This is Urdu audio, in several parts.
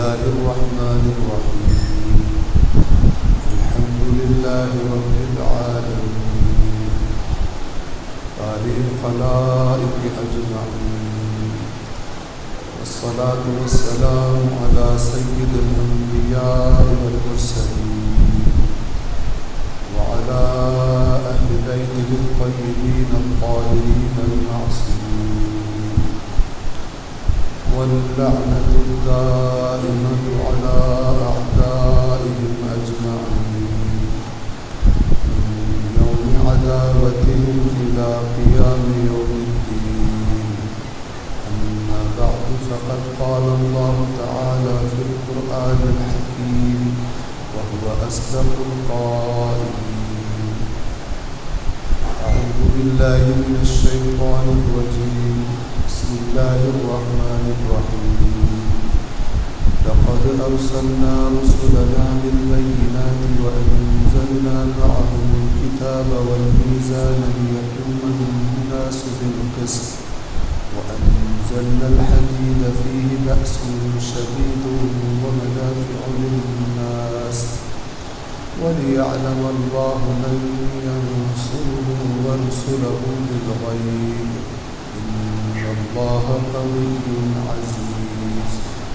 الله الرحمن الرحيم الحمد لله رب العالمين بارئ الخلائق أجمعين والصلاة والسلام على سيد الأنبياء والمرسلين وعلى أهل بيته الطيبين الطاهرين المعصومين واللعنة الدائمة على أعدائهم أجمعين من يوم عداوتهم إلى قيام يوم الدين. أما بعد فقد قال الله تعالى في القرآن الحكيم وهو أصدق القائلين: أعوذ بالله من الشيطان الرجيم بسم الله الرحمن الرحيم لقد أرسلنا رسلنا بالبينات وأنزلنا معهم الكتاب والميزان ليقوم الناس بالقسط وأنزلنا الحديد فيه بأس شديد ومنافع للناس وليعلم الله من ينصره ورسله بالغيب إن الله قوي عزيز.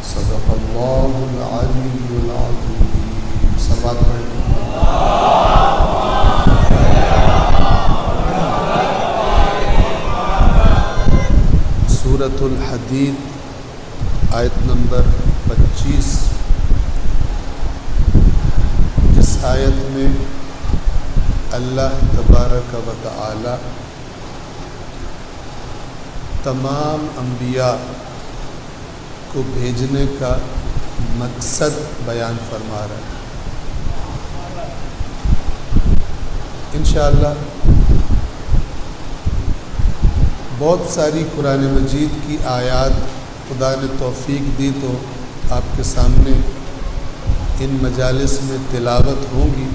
صدق الله العلي العظيم. صلوات پڑھیں. سورۃ الحدید آیت نمبر 25. اس آیت میں اللہ تبارک و تعالی تمام انبیاء کو بھیجنے کا مقصد بیان فرما رہا ہے. انشاءاللہ بہت ساری قرآن مجید کی آیات خدا نے توفیق دی تو آپ کے سامنے ان مجالس میں تلاوت ہوں گی،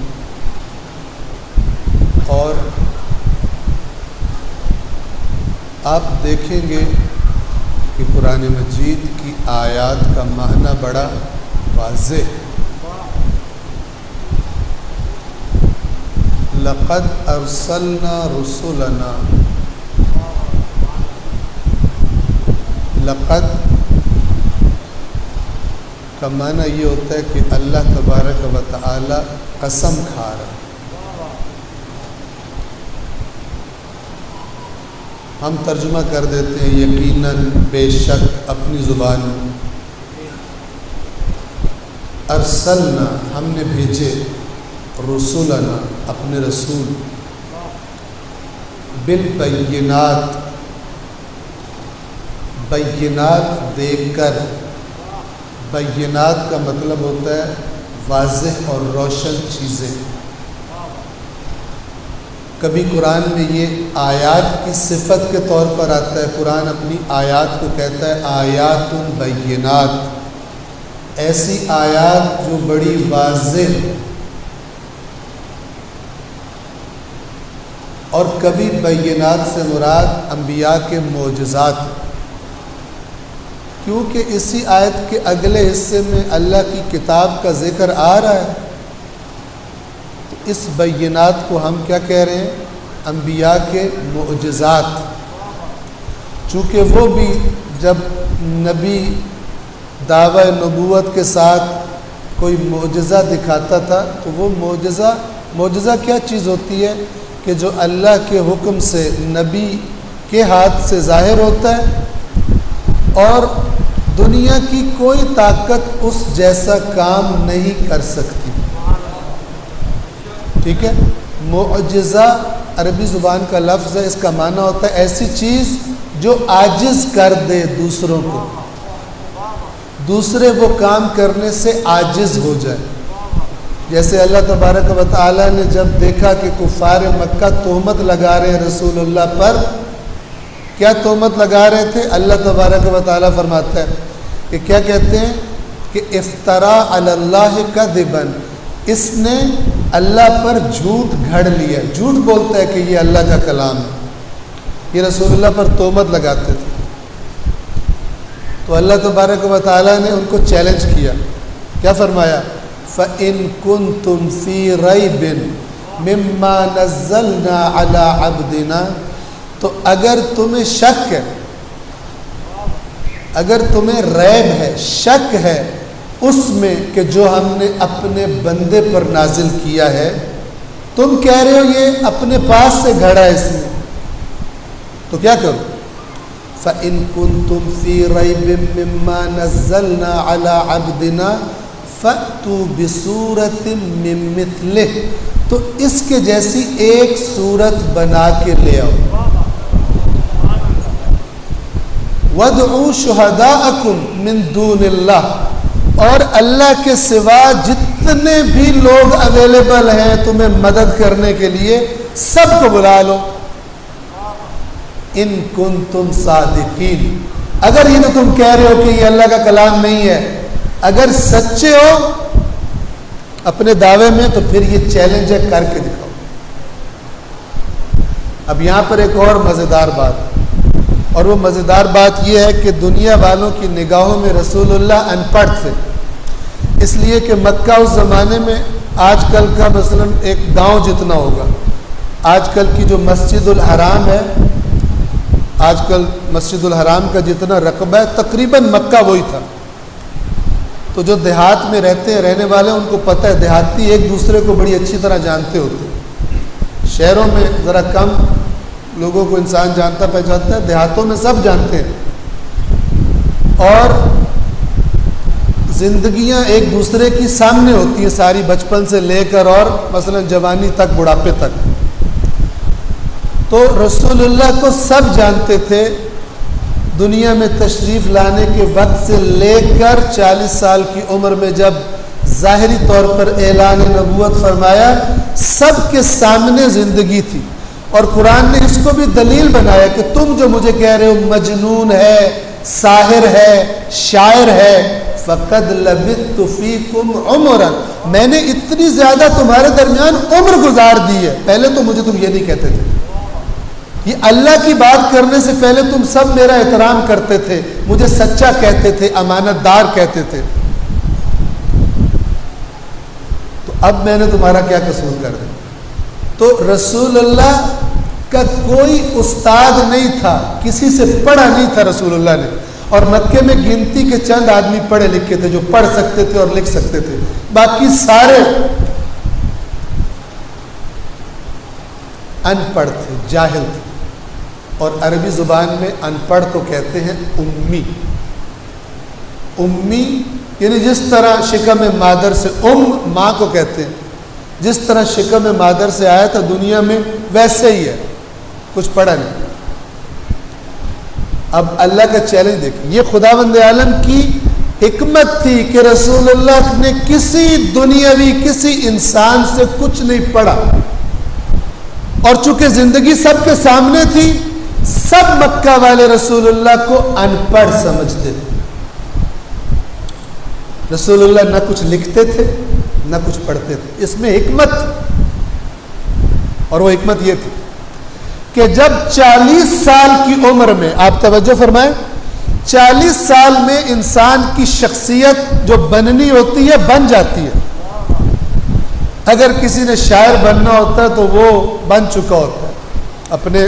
اور آپ دیکھیں گے کہ قرآن مجید کی آیات کا معنی بڑا واضح. لقد ارسلنا رسلنا، لقد کا معنی یہ ہوتا ہے کہ اللہ تبارک و تعالی قسم کھا رہا ہے. ہم ترجمہ کر دیتے ہیں یقیناً، بے شک، اپنی زبان میں. ارسلنا ہم نے بھیجے، رسولنا اپنے رسول، بالبینات بینات دے کر. بینات کا مطلب ہوتا ہے واضح اور روشن چیزیں. کبھی قرآن میں یہ آیات کی صفت کے طور پر آتا ہے. قرآن اپنی آیات کو کہتا ہے آیات بینات، ایسی آیات جو بڑی واضح. اور کبھی بینات سے مراد انبیاء کے معجزات، کیونکہ اسی آیت کے اگلے حصے میں اللہ کی کتاب کا ذکر آ رہا ہے. تو اس بینات کو ہم کیا کہہ رہے ہیں؟ انبیاء کے معجزات. چونکہ وہ بھی جب نبی دعوی نبوت کے ساتھ کوئی معجزہ دکھاتا تھا تو وہ معجزہ کیا چیز ہوتی ہے کہ جو اللہ کے حکم سے نبی کے ہاتھ سے ظاہر ہوتا ہے اور دنیا کی کوئی طاقت اس جیسا کام نہیں کر سکتی. ٹھیک ہے. معجزہ عربی زبان کا لفظ ہے. اس کا معنی ہوتا ہے ایسی چیز جو عاجز کر دے دوسروں کو، دوسرے وہ کام کرنے سے عاجز ہو جائے. جیسے اللہ تبارک و تعالی نے جب دیکھا کہ کفار مکہ تہمت لگا رہے ہیں رسول اللہ پر، کیا تہمت لگا رہے تھے؟ اللہ تبارک و تعالی فرماتا ہے کہ کیا کہتے ہیں کہ افترا علی اللہ کذبا، اس نے اللہ پر جھوٹ گھڑ لیا. جھوٹ بولتا ہے کہ یہ اللہ کا کلام ہے. یہ رسول اللہ پر تہمت لگاتے تھے. تو تو اللہ تبارک و تعالیٰ نے ان کو چیلنج کیا. کیا فرمایا؟ فَإِن كُنتُمْ فِي رَيْبٍ مِّمَّا نَزَّلْنَا عَلَىٰ عَبْدِنَا، تو اگر تمہیں شک ہے، اگر تمہیں ریب ہے، شک ہے اس میں کہ جو ہم نے اپنے بندے پر نازل کیا ہے، تم کہہ رہے ہو یہ اپنے پاس سے گھڑا ہے اس میں، تو کیا کرو؟ فَإِن كُنتُمْ فِي رَيْبٍ مِّمَّا نَزَّلْنَا عَلَىٰ عَبْدِنَا فَأْتُوا بِصُورَةٍ مِّن مِّثْلِهِ، تو اس کے جیسی ایک صورت بنا کے لے آؤ. وَادْعُوا شُهَدَاءَكُم مِّن دُونِ اللَّهِ، اور اللہ کے سوا جتنے بھی لوگ اویلیبل ہیں تمہیں مدد کرنے کے لیے سب کو بلا لو. ان کنتم صادقین، اگر یہ تو تم کہہ رہے ہو کہ یہ اللہ کا کلام نہیں ہے، اگر سچے ہو اپنے دعوے میں تو پھر یہ چیلنج ہے، کر کے دکھاؤ. اب یہاں پر ایک اور مزیدار بات ہے، اور وہ مزیدار بات یہ ہے کہ دنیا والوں کی نگاہوں میں رسول اللہ ان پڑھ تھے، اس لیے کہ مکہ اس زمانے میں آج کل کا مثلا ایک گاؤں جتنا ہوگا. آج کل کی جو مسجد الحرام ہے، آج کل مسجد الحرام کا جتنا رقبہ ہے تقریباً مکہ وہی تھا. تو جو دیہات میں رہتے ہیں، رہنے والے، ان کو پتہ ہے، دیہاتی ایک دوسرے کو بڑی اچھی طرح جانتے ہوتے ہیں. شہروں میں ذرا کم لوگوں کو انسان جانتا پہچانتا ہے، دیہاتوں میں سب جانتے ہیں، اور زندگیاں ایک دوسرے کی سامنے ہوتی ہیں ساری، بچپن سے لے کر اور مثلا جوانی تک، بڑھاپے تک. تو رسول اللہ کو سب جانتے تھے. دنیا میں تشریف لانے کے وقت سے لے کر 40 سال کی عمر میں جب ظاہری طور پر اعلان نبوت فرمایا، سب کے سامنے زندگی تھی. اور قرآن نے اس کو بھی دلیل بنایا کہ تم جو مجھے کہہ رہے ہو مجنون ہے، ساحر ہے، شاعر ہے، فَقَدْ لَبِثْتُ فِيكُمْ عُمُرًا، میں نے اتنی زیادہ تمہارے درمیان عمر گزار دی ہے. پہلے تو مجھے تم یہ نہیں کہتے تھے، یہ اللہ کی بات کرنے سے پہلے تم سب میرا احترام کرتے تھے، مجھے سچا کہتے تھے، امانت دار کہتے تھے. تو اب میں نے تمہارا کیا قصور کر دیا؟ تو رسول اللہ کا کوئی استاد نہیں تھا، کسی سے پڑھا نہیں تھا رسول اللہ نے. اور مکے میں گنتی کے چند آدمی پڑھے لکھے تھے جو پڑھ سکتے تھے اور لکھ سکتے تھے، باقی سارے ان پڑھ تھے، جاہل تھے. اور عربی زبان میں ان پڑھ کو کہتے ہیں امی. امی یعنی جس طرح شکم مادر سے ماں کو کہتے ہیں، جس طرح شکم مادر سے آیا تھا دنیا میں ویسے ہی ہے، کچھ پڑھا نہیں. اب اللہ کا چیلنج دیکھیں، یہ خداوند عالم کی حکمت تھی کہ رسول اللہ نے کسی دنیاوی کسی انسان سے کچھ نہیں پڑھا، اور چونکہ زندگی سب کے سامنے تھی، سب مکہ والے رسول اللہ کو ان پڑھ سمجھتے تھے. رسول اللہ نہ کچھ لکھتے تھے نہ کچھ پڑھتے تھے. اس میں حکمت، اور وہ حکمت یہ تھی کہ جب 40 سال کی عمر میں، آپ توجہ فرمائیں، 40 سال میں انسان کی شخصیت جو بننی ہوتی ہے بن جاتی ہے. اگر کسی نے شاعر بننا ہوتا ہے تو وہ بن چکا ہوتا ہے، اپنے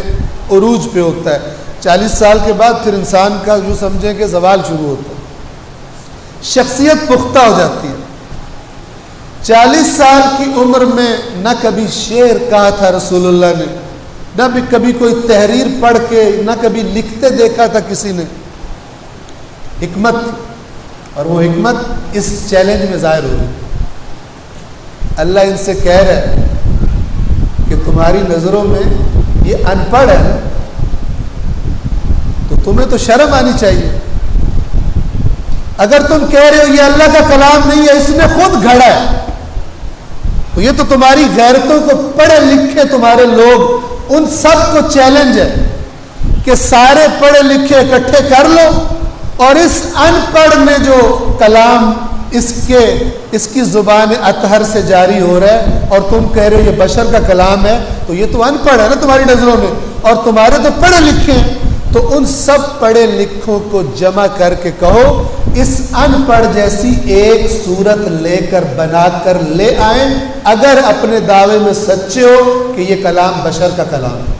عروج پہ ہوتا ہے. 40 سال کے بعد پھر انسان کا یوں سمجھیں کہ زوال شروع ہوتا ہے، شخصیت پختہ ہو جاتی ہے. 40 سال کی عمر میں نہ کبھی شعر کہا تھا رسول اللہ نے، نہ بھی کبھی کوئی تحریر پڑھ کے، نہ کبھی لکھتے دیکھا تھا کسی نے. حکمت، اور وہ حکمت اس چیلنج میں ظاہر ہو رہی. اللہ ان سے کہہ رہا ہے کہ تمہاری نظروں میں یہ ان پڑھ ہے نا، تو تمہیں تو شرم آنی چاہیے. اگر تم کہہ رہے ہو یہ اللہ کا کلام نہیں ہے، اس نے خود گھڑا ہے، تو یہ تو تمہاری غیرتوں کو پڑھے لکھے تمہارے لوگ، ان سب کو چیلنج ہے کہ سارے پڑھے لکھے اکٹھے کر لو، اور اس ان پڑھ میں جو کلام اس کی زبان اطہر سے جاری ہو رہا ہے، اور تم کہہ رہے ہو یہ بشر کا کلام ہے، تو یہ تو ان پڑھ ہے نا تمہاری نظروں میں، اور تمہارے تو پڑھے لکھے ہیں. تو ان سب پڑھے لکھوں کو جمع کر کے کہو اس ان پڑھ جیسی ایک صورت لے کر بنا کر لے آئیں اگر اپنے دعوے میں سچے ہو کہ یہ کلام بشر کا کلام ہے۔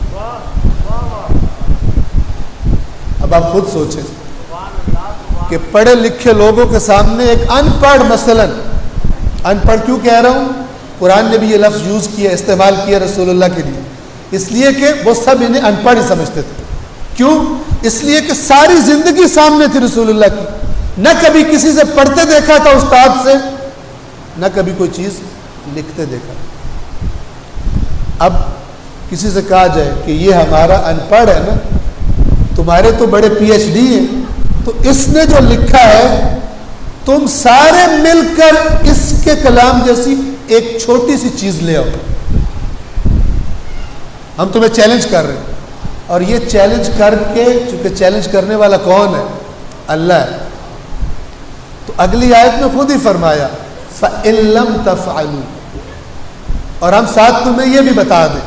اب آپ خود سوچیں کہ پڑھے لکھے لوگوں کے سامنے ایک ان پڑھ، مثلا ان پڑھ کیوں کہہ رہا ہوں، قرآن نے بھی یہ لفظ یوز کیا، استعمال کیا رسول اللہ کے لیے، اس لیے کہ وہ سب انہیں ان پڑھ ہی سمجھتے تھے۔ کیوں؟ اس لیے کہ ساری زندگی سامنے تھی رسول اللہ کی، نہ کبھی کسی سے پڑھتے دیکھا تھا استاد سے، نہ کبھی کوئی چیز لکھتے دیکھا۔ اب کسی سے کہا جائے کہ یہ ہمارا ان پڑھ ہے نا، تمہارے تو بڑے پی ایچ ڈی ہیں، تو اس نے جو لکھا ہے تم سارے مل کر اس کے کلام جیسی ایک چھوٹی سی چیز لے آؤ، ہم تمہیں چیلنج کر رہے ہیں۔ اور یہ چیلنج کر کے، چونکہ چیلنج کرنے والا کون ہے؟ اللہ ہے، تو اگلی آیت میں خود ہی فرمایا فَإِن لَمْ تَفْعَلُوا، اور ہم ساتھ تمہیں یہ بھی بتا دیں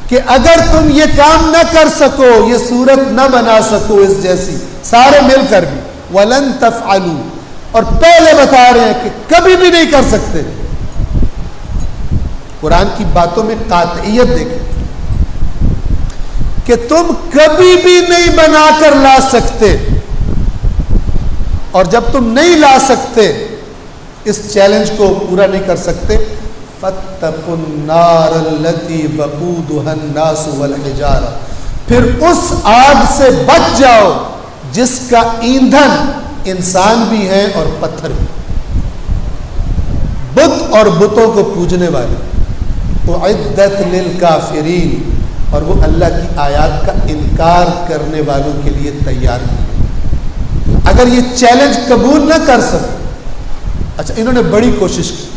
کہ اگر تم یہ کام نہ کر سکو، یہ صورت نہ بنا سکو اس جیسی سارے مل کر بھی، وَلَن تَفْعَلُوا، اور پہلے بتا رہے ہیں کہ کبھی بھی نہیں کر سکتے۔ قرآن کی باتوں میں قاطعیت دیکھیں کہ تم کبھی بھی نہیں بنا کر لا سکتے، اور جب تم نہیں لا سکتے، اس چیلنج کو پورا نہیں کر سکتے، فَاتَّقُوا النَّارَ الَّتِي وَقُودُهَا النَّاسُ وَالْحِجَارَةُ، پھر اس آگ سے بچ جاؤ جس کا ایندھن انسان بھی ہیں اور پتھر بھی، بت اور بتوں کو پوجنے والے، اعدت للکافرین، اور وہ اللہ کی آیات کا انکار کرنے والوں کے لیے تیار کی۔ اگر یہ چیلنج قبول نہ کر سکے، اچھا انہوں نے بڑی کوشش کی،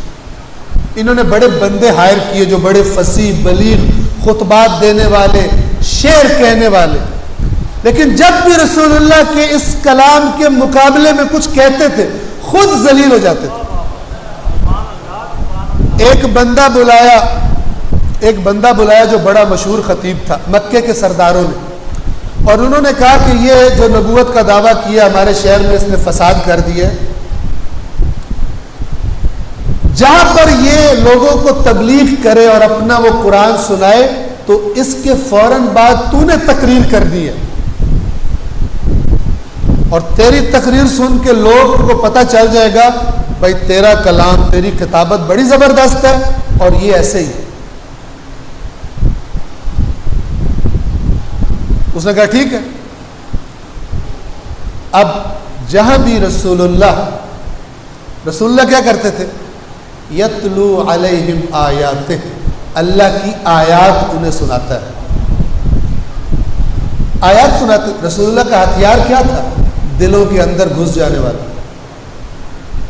انہوں نے بڑے بندے ہائر کیے جو بڑے فصیح بلیغ خطبات دینے والے، شعر کہنے والے، لیکن جب بھی رسول اللہ کے اس کلام کے مقابلے میں کچھ کہتے تھے خود ذلیل ہو جاتے تھے۔ ایک بندہ بلایا جو بڑا مشہور خطیب تھا مکے کے سرداروں نے، اور انہوں نے کہا کہ یہ جو نبوت کا دعویٰ کیا ہمارے شہر میں اس نے فساد کر دیا، جہاں پر یہ لوگوں کو تبلیغ کرے اور اپنا وہ قرآن سنائے تو اس کے فوراً بعد تو نے تقریر کر دی ہے، اور تیری تقریر سن کے لوگ کو پتہ چل جائے گا بھائی تیرا کلام، تیری کتابت بڑی زبردست ہے، اور یہ ایسے ہی۔ اس نے کہا ٹھیک ہے۔ اب جہاں بھی رسول اللہ کیا کرتے تھے؟ یتلو علیہم آیاتہ، اللہ کی آیات انہیں سناتا ہے، آیات سناتے۔ رسول اللہ کا ہتھیار کیا تھا؟ دلوں کے اندر گھس جانے والا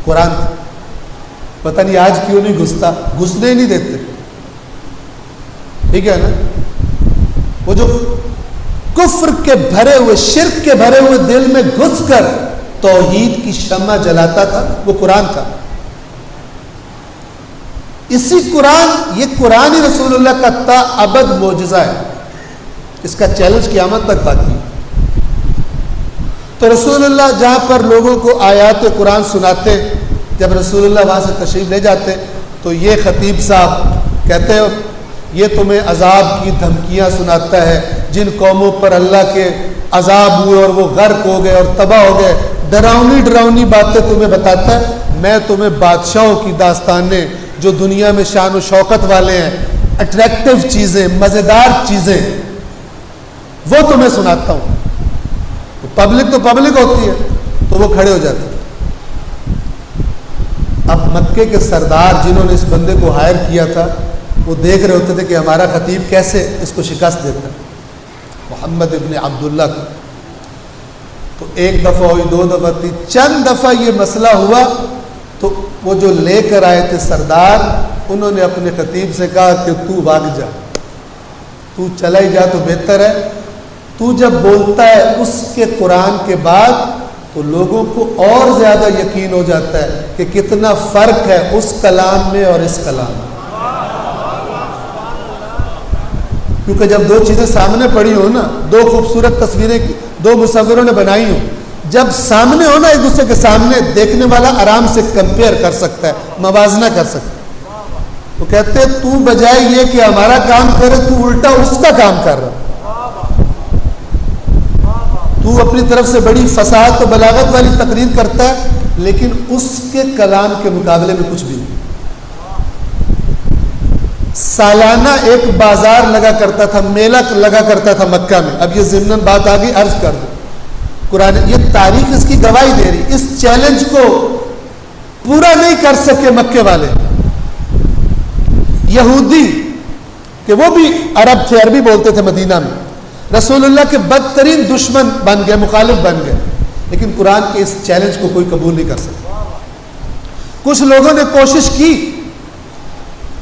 قرآن تھا۔ پتہ نہیں آج کیوں نہیں گھستا، گھسنے ہی نہیں دیتے، ٹھیک ہے نا؟ وہ جو کفر کے بھرے ہوئے، شرک کے بھرے ہوئے دل میں گھس کر توحید کی شمع جلاتا تھا، وہ قرآن تھا۔ اسی قرآن، یہ قرآن ہی رسول اللہ کا تا ابد معجزہ ہے، اس کا چیلنج قیامت تک باقی ہے۔ تو رسول اللہ جہاں پر لوگوں کو آیات قرآن سناتے، جب رسول اللہ وہاں سے تشریف لے جاتے تو یہ خطیب صاحب کہتے ہیں یہ تمہیں عذاب کی دھمکیاں سناتا ہے، جن قوموں پر اللہ کے عذاب ہوئے اور وہ غرق ہو گئے اور تباہ ہو گئے، ڈراؤنی باتیں تمہیں بتاتا ہے۔ میں تمہیں بادشاہوں کی داستانیں جو دنیا میں شان و شوکت والے ہیں، اٹریکٹیو چیزیں، مزیدار چیزیں، وہ تمہیں سناتا ہوں۔ پبلک تو پبلک ہوتی ہے، تو وہ کھڑے ہو جاتے ہیں۔ اب مکے کے سردار جنہوں نے اس بندے کو ہائر کیا تھا، وہ دیکھ رہے ہوتے تھے کہ ہمارا خطیب کیسے اس کو شکست دیتا ہے، محمد ابن عبداللہ کو۔ تو ایک دفعہ ہوئی، دو دفعہ تھی، چند دفعہ یہ مسئلہ ہوا تو وہ جو لے کر آئے تھے سردار، انہوں نے اپنے خطیب سے کہا کہ تو بھاگ جا، تو چلا ہی جا تو بہتر ہے۔ تو جب بولتا ہے اس کے قرآن کے بعد تو لوگوں کو اور زیادہ یقین ہو جاتا ہے کہ کتنا فرق ہے اس کلام میں اور اس کلام میں، کیونکہ جب دو چیزیں سامنے پڑی ہو نا، دو خوبصورت تصویریں دو مصوروں نے بنائی ہوں، جب سامنے ہو نا ایک دوسرے کے سامنے، دیکھنے والا آرام سے کمپیئر کر سکتا ہے، موازنہ کر سکتا ہے۔ تو کہتے ہیں تو بجائے یہ کہ ہمارا کام کرے، تو الٹا اس کا کام کر رہا، تو اپنی طرف سے بڑی فصاحت و بلاغت والی تقریر کرتا ہے، لیکن اس کے کلام کے مقابلے میں کچھ بھی نہیں۔ سالانہ ایک بازار لگا کرتا تھا، میلہ لگا کرتا تھا مکہ میں، اب یہ ضمن بات آ گئی، عرض کر دوں، قرآن یہ تاریخ اس کی گواہی دے رہی، اس چیلنج کو پورا نہیں کر سکے مکے والے یہودی، کہ وہ بھی عرب تھے، عربی بولتے تھے مدینہ میں، رسول اللہ کے بدترین دشمن بن گئے، مخالف بن گئے، لیکن قرآن کے اس چیلنج کو کوئی قبول نہیں کر سکتا۔ کچھ لوگوں نے کوشش کی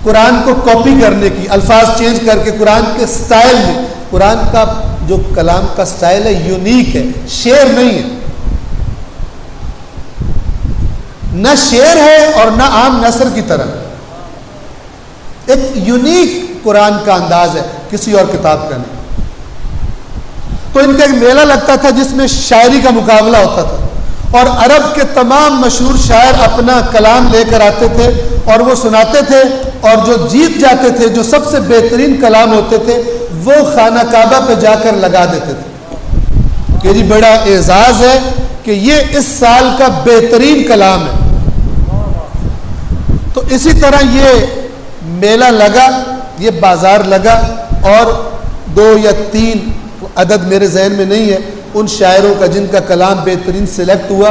قرآن کو کاپی کرنے کی، الفاظ چینج کر کے قرآن کے سٹائل میں، قرآن کا جو کلام کا سٹائل ہے یونیک ہے، شعر نہیں ہے، نہ شعر ہے اور نہ عام نثر کی طرح، ایک یونیک قرآن کا انداز ہے، کسی اور کتاب کا نہیں۔ تو ان کا ایک میلہ لگتا تھا جس میں شاعری کا مقابلہ ہوتا تھا، اور عرب کے تمام مشہور شاعر اپنا کلام لے کر آتے تھے اور وہ سناتے تھے، اور جو جیت جاتے تھے، جو سب سے بہترین کلام ہوتے تھے، وہ خانہ کعبہ پہ جا کر لگا دیتے تھے کہ جی بڑا اعزاز ہے کہ یہ اس سال کا بہترین کلام ہے۔ تو اسی طرح یہ میلہ لگا، یہ بازار لگا، اور 2 یا 3 عدد میرے ذہن میں نہیں ہے ان شاعروں کا جن کا کلام بہترین سلیکٹ ہوا،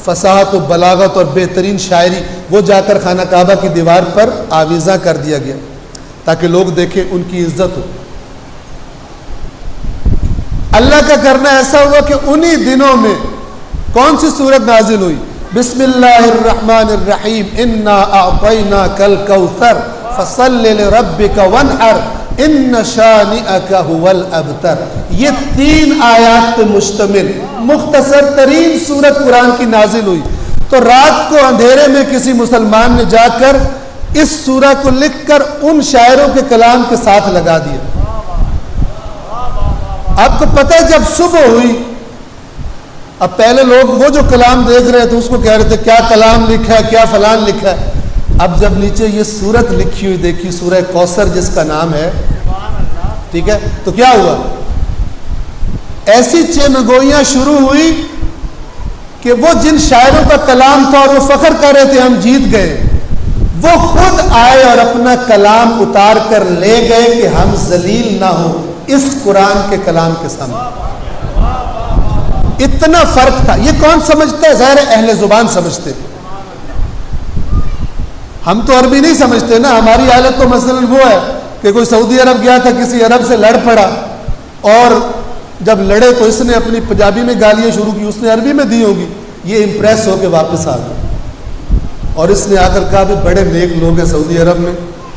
فصاحت و بلاغت اور بہترین شاعری، وہ جا کر خانہ کعبہ کی دیوار پر آویزاں کر دیا گیا تاکہ لوگ دیکھیں، ان کی عزت ہو۔ اللہ کا کرنا ایسا ہوا کہ انہی دنوں میں کون سی سورت نازل ہوئی؟ بسم اللہ الرحمن الرحیم، انا اعطیناک الکوثر فصل لربک وانحر ان شانئک هو الابتر۔ یہ 3 آیات پہ مشتمل مختصر ترین سورت قرآن کی نازل ہوئی، تو رات کو اندھیرے میں کسی مسلمان نے جا کر اس سورہ کو لکھ کر ان شاعروں کے کلام کے ساتھ لگا دیا۔ آپ کو پتہ ہے جب صبح ہوئی، اب پہلے لوگ وہ جو کلام دیکھ رہے تھے اس کو کہہ رہے تھے کیا کلام لکھا ہے، کیا فلان لکھا ہے، اب جب نیچے یہ سورت لکھی ہوئی دیکھی، سورہ کوثر جس کا نام ہے، ٹھیک ہے، تو کیا ہوا؟ ایسی چمگوئیاں شروع ہوئی کہ وہ جن شاعروں کا کلام تھا اور وہ فخر کر رہے تھے ہم جیت گئے، وہ خود آئے اور اپنا کلام اتار کر لے گئے کہ ہم ذلیل نہ ہو اس قرآن کے کلام کے سامنے۔ اتنا فرق تھا۔ یہ کون سمجھتا ہے؟ ظاہر اہل زبان سمجھتے، ہم تو عربی نہیں سمجھتے نا۔ ہماری حالت تو مثلا وہ ہے کہ کوئی سعودی عرب گیا تھا، کسی عرب سے لڑ پڑا، اور جب لڑے تو اس نے اپنی پنجابی میں گالیاں شروع کی، اس نے عربی میں دی ہوگی، یہ امپریس ہو کے واپس آ گیا، اور اس نے آ کر کہا بھی بڑے نیک لوگ ہیں سعودی عرب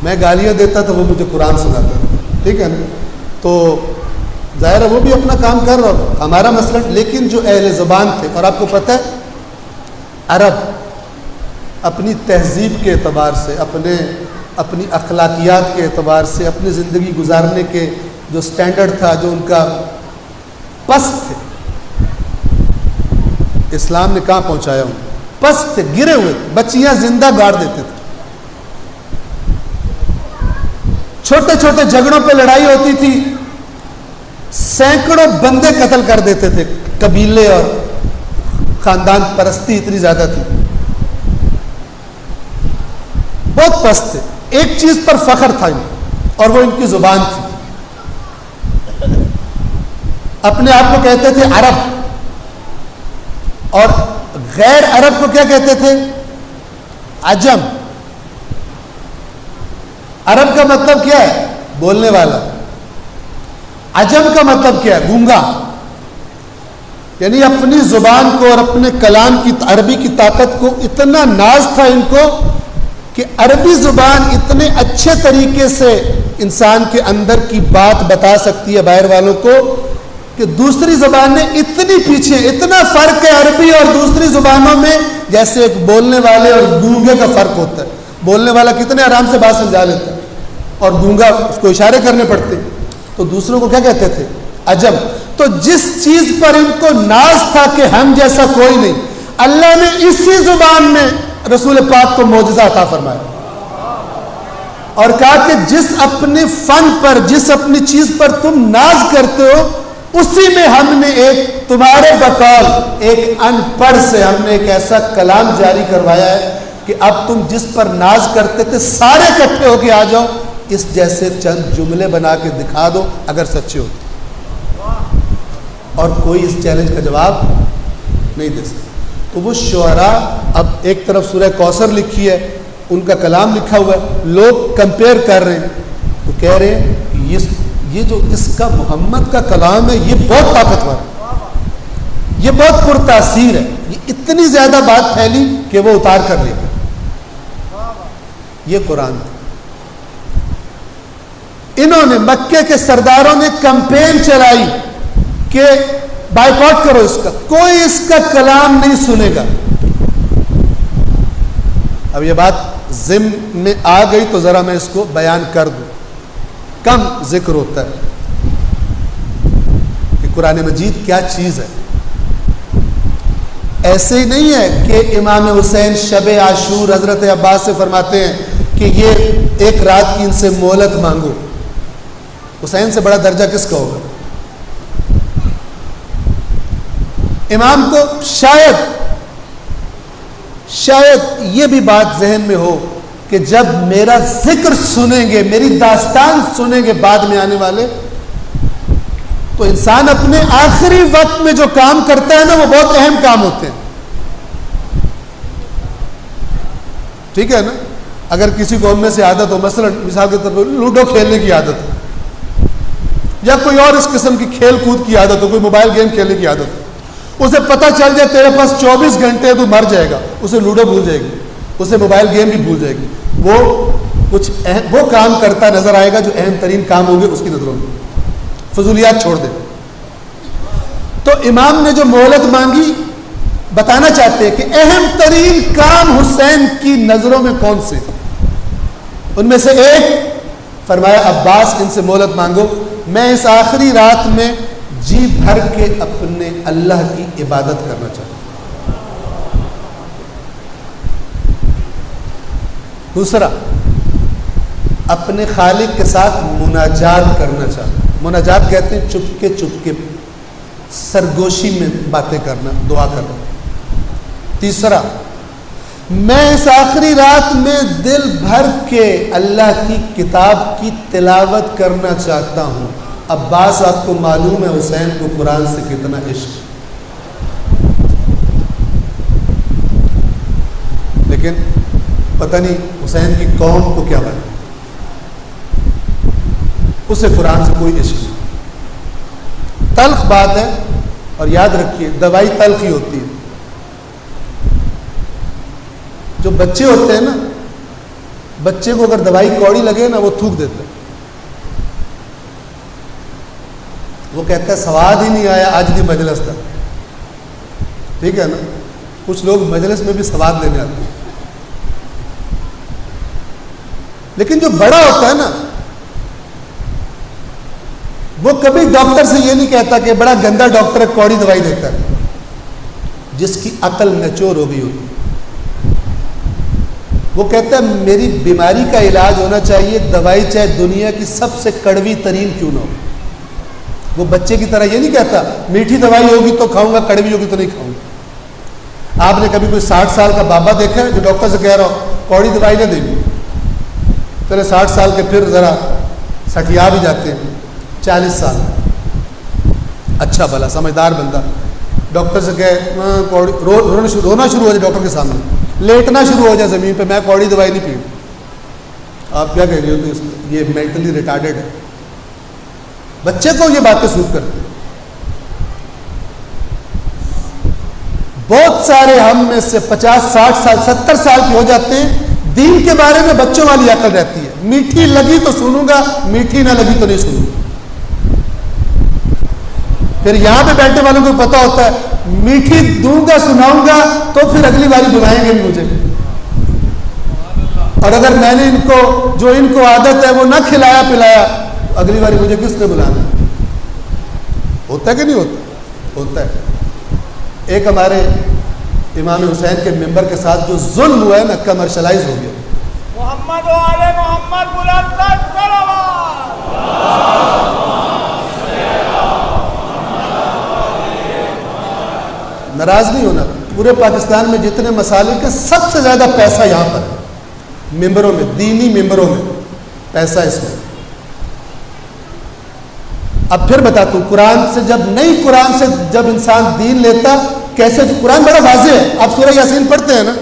میں گالیاں دیتا تھا، وہ مجھے قرآن سناتا تھا، ٹھیک ہے نا۔ تو ظاہر ہے وہ بھی اپنا کام کر رہا ہو، ہمارا مسئلہ، لیکن جو اہل زبان تھے، اور آپ کو پتہ ہے عرب اپنی تہذیب کے اعتبار سے، اپنی اخلاقیات کے اعتبار سے، اپنی زندگی گزارنے کے جو سٹینڈرڈ تھا، جو ان کا پست تھے، اسلام نے کہاں پہنچایا ہوں، پست تھے، گرے ہوئے تھے، بچیاں زندہ گاڑ دیتے تھے، چھوٹے چھوٹے جھگڑوں پہ لڑائی ہوتی تھی، سینکڑوں بندے قتل کر دیتے تھے، قبیلے اور خاندان پرستی اتنی زیادہ تھی، بہت پست تھے۔ ایک چیز پر فخر تھا اور وہ ان کی زبان تھی، اپنے آپ کو کہتے تھے عرب، اور غیر عرب کو کیا کہتے تھے؟ عجم۔ عرب کا مطلب کیا ہے؟ بولنے والا۔ عجم کا مطلب کیا ہے؟ گونگا۔ یعنی اپنی زبان کو اور اپنے کلام کی، عربی کی طاقت کو اتنا ناز تھا ان کو کہ عربی زبان اتنے اچھے طریقے سے انسان کے اندر کی بات بتا سکتی ہے باہر والوں کو کہ دوسری زبان نے اتنی پیچھے، اتنا فرق ہے عربی اور دوسری زبانوں میں، جیسے ایک بولنے والے اور گونگے کا فرق ہوتا ہے۔ بولنے والا کتنے آرام سے بات سمجھا لیتا ہے، اور گونگا اس کو اشارے کرنے پڑتے، تو دوسروں کو کیا کہتے تھے؟ عجم. تو جس چیز پر ان کو ناز تھا کہ ہم جیسا کوئی نہیں، اللہ نے اسی زبان میں رسول پاک کو معجزہ عطا فرمایا اور کہا کہ جس اپنے فن پر، جس اپنی چیز پر تم ناز کرتے ہو، اسی میں ہم نے ایک تمہارے بقول ایک ان پڑھ سے ہم نے ایک ایسا کلام جاری کروایا ہے کہ اب تم جس پر ناز کرتے تھے سارے اکٹھے ہو کے آ جاؤ، اس جیسے چند جملے بنا کے دکھا دو اگر سچے ہو. اور کوئی اس چیلنج کا جواب نہیں دے سکتا. تو وہ شعراء، اب ایک طرف سورہ کوثر لکھی ہے، ان کا کلام لکھا ہوا ہے، لوگ کمپیئر کر رہے ہیں تو کہہ رہے ہیں کہ یہ جو اس کا محمد کا کلام ہے یہ بہت طاقتور ہے، یہ بہت پرتاثیر ہے، یہ اتنی زیادہ بات پھیلی کہ وہ اتار کر لے گا. یہ قرآن تھا. انہوں نے، مکے کے سرداروں نے کمپین چلائی کہ بائیکاٹ کرو اس کا، کوئی اس کا کلام نہیں سنے گا. اب یہ بات ضمن میں آ گئی تو ذرا میں اس کو بیان کر دوں. کم ذکر ہوتا ہے کہ قرآن مجید کیا چیز ہے. ایسے ہی نہیں ہے کہ امام حسین شب عاشور حضرت عباس سے فرماتے ہیں کہ یہ ایک رات کی ان سے مہلت مانگو. حسین سے بڑا درجہ کس کا ہوگا؟ امام کو شاید یہ بھی بات ذہن میں ہو کہ جب میرا ذکر سنیں گے، میری داستان سنیں گے بعد میں آنے والے، تو انسان اپنے آخری وقت میں جو کام کرتا ہے نا وہ بہت اہم کام ہوتے ہیں. ٹھیک ہے نا؟ اگر کسی کو ہم میں سے عادت ہو، مثلا مثال کے طور پر لوڈو کھیلنے کی عادت ہو یا کوئی اور اس قسم کی کھیل کود کی عادت ہو، کوئی موبائل گیم کھیلنے کی عادت ہو، اسے پتہ چل جائے تیرے پاس 24 گھنٹے تو مر جائے گا، اسے لوڈو بھول جائے گی، اسے موبائل گیم بھی بھول جائے گی. وہ کام کرتا نظر آئے گا جو اہم ترین کام ہوں گے اس کی نظروں میں، فضولیات چھوڑ دے. تو امام نے جو مہلت مانگی بتانا چاہتے ہیں کہ اہم ترین کام حسین کی نظروں میں کون سے؟ ان میں سے ایک فرمایا عباس ان سے مہلت مانگو، میں اس آخری رات میں جی بھر کے اپنے اللہ کی عبادت کرنا چاہتا ہوں. دوسرا، اپنے خالق کے ساتھ مناجات کرنا چاہتا ہوں. مناجات کہتے ہیں چپ کے سرگوشی میں باتیں کرنا، دعا کرنا. تیسرا، میں اس آخری رات میں دل بھر کے اللہ کی کتاب کی تلاوت کرنا چاہتا ہوں. عباس آپ کو معلوم ہے حسین کو قرآن سے کتنا عشق، لیکن پتہ نہیں حسین کی قوم کو کیا بنا، اسے قرآن سے کوئی عشق نہیں. تلخ بات ہے، اور یاد رکھیے دوائی تلخ ہی ہوتی ہے. جو بچے ہوتے ہیں نا، بچے کو اگر دوائی کوڑی لگے نا وہ تھوک دیتا ہے، وہ کہتا ہے سواد ہی نہیں آیا آج کی مجلس تک. ٹھیک ہے نا؟ کچھ لوگ مجلس میں بھی سواد لینے آتے ہیں، لیکن جو بڑا ہوتا ہے نا وہ کبھی ڈاکٹر سے یہ نہیں کہتا کہ بڑا گندا ڈاکٹر ہے کوڑی دوائی دیتا ہے. جس کی عقل نیچور ہو گئی ہوتی وہ کہتا ہے میری بیماری کا علاج ہونا چاہیے، دوائی چاہے دنیا کی سب سے کڑوی ترین کیوں نہ ہو. وہ بچے کی طرح یہ نہیں کہتا میٹھی دوائی ہوگی تو کھاؤں گا، کڑوی ہوگی تو نہیں کھاؤں گا. آپ نے کبھی کوئی 60 سال کا بابا دیکھا ہے جو ڈاکٹر سے کہہ رہا ہو کوڑی دوائی نہ دیں گی؟ چلے 60 سال کے پھر ذرا سٹیا بھی جاتے ہیں، 40 سال اچھا بھلا سمجھدار بندہ ڈاکٹر سے کہے رونا شروع ہو جائے، ڈاکٹر کے سامنے لیٹنا شروع ہو جائے زمین پہ، میں کوڑی دوائی نہیں پیوں. آپ کیا کہہ رہی ہو کہ یہ مینٹلی ریٹارڈیڈ ہے. بچے کو یہ باتیں سوٹ کرتی ہیں. بہت سارے ہم میں سے 50 60 سال 70 سال کے ہو جاتے ہیں، دین کے بارے میں بچوں والی عقل رہتی ہے، میٹھی لگی تو سنوں گا، میٹھی نہ لگی تو نہیں سنوں گا. پھر یہاں پہ بیٹھنے والوں کو پتا ہوتا ہے میٹھی دوں گا سناؤں گا تو پھر اگلی باری بلائیں گے مجھے، اور اگر میں نے ان کو عادت ہے وہ نہ کھلایا پلایا اگلی باری مجھے کس نے بلانا. ہوتا ہے کہ نہیں ہوتا؟ ہوتا ہے. ایک ہمارے امام حسین کے ممبر کے ساتھ جو ظلم ہوا ہے نا، کمرشلائز ہو گیا. محمد و آل محمد بلند صلوات. ناراض نہیں ہونا. پورے پاکستان میں جتنے مسالک ہیں سب سے زیادہ پیسہ یہاں پر ہے، ممبروں میں، دینی ممبروں میں پیسہ اس میں. اب پھر بتاتا ہوں، قرآن سے جب قرآن سے جب انسان دین لیتا کیسے؟ قرآن بڑا واضح ہے. آپ سورہ یاسین پڑھتے ہیں نا،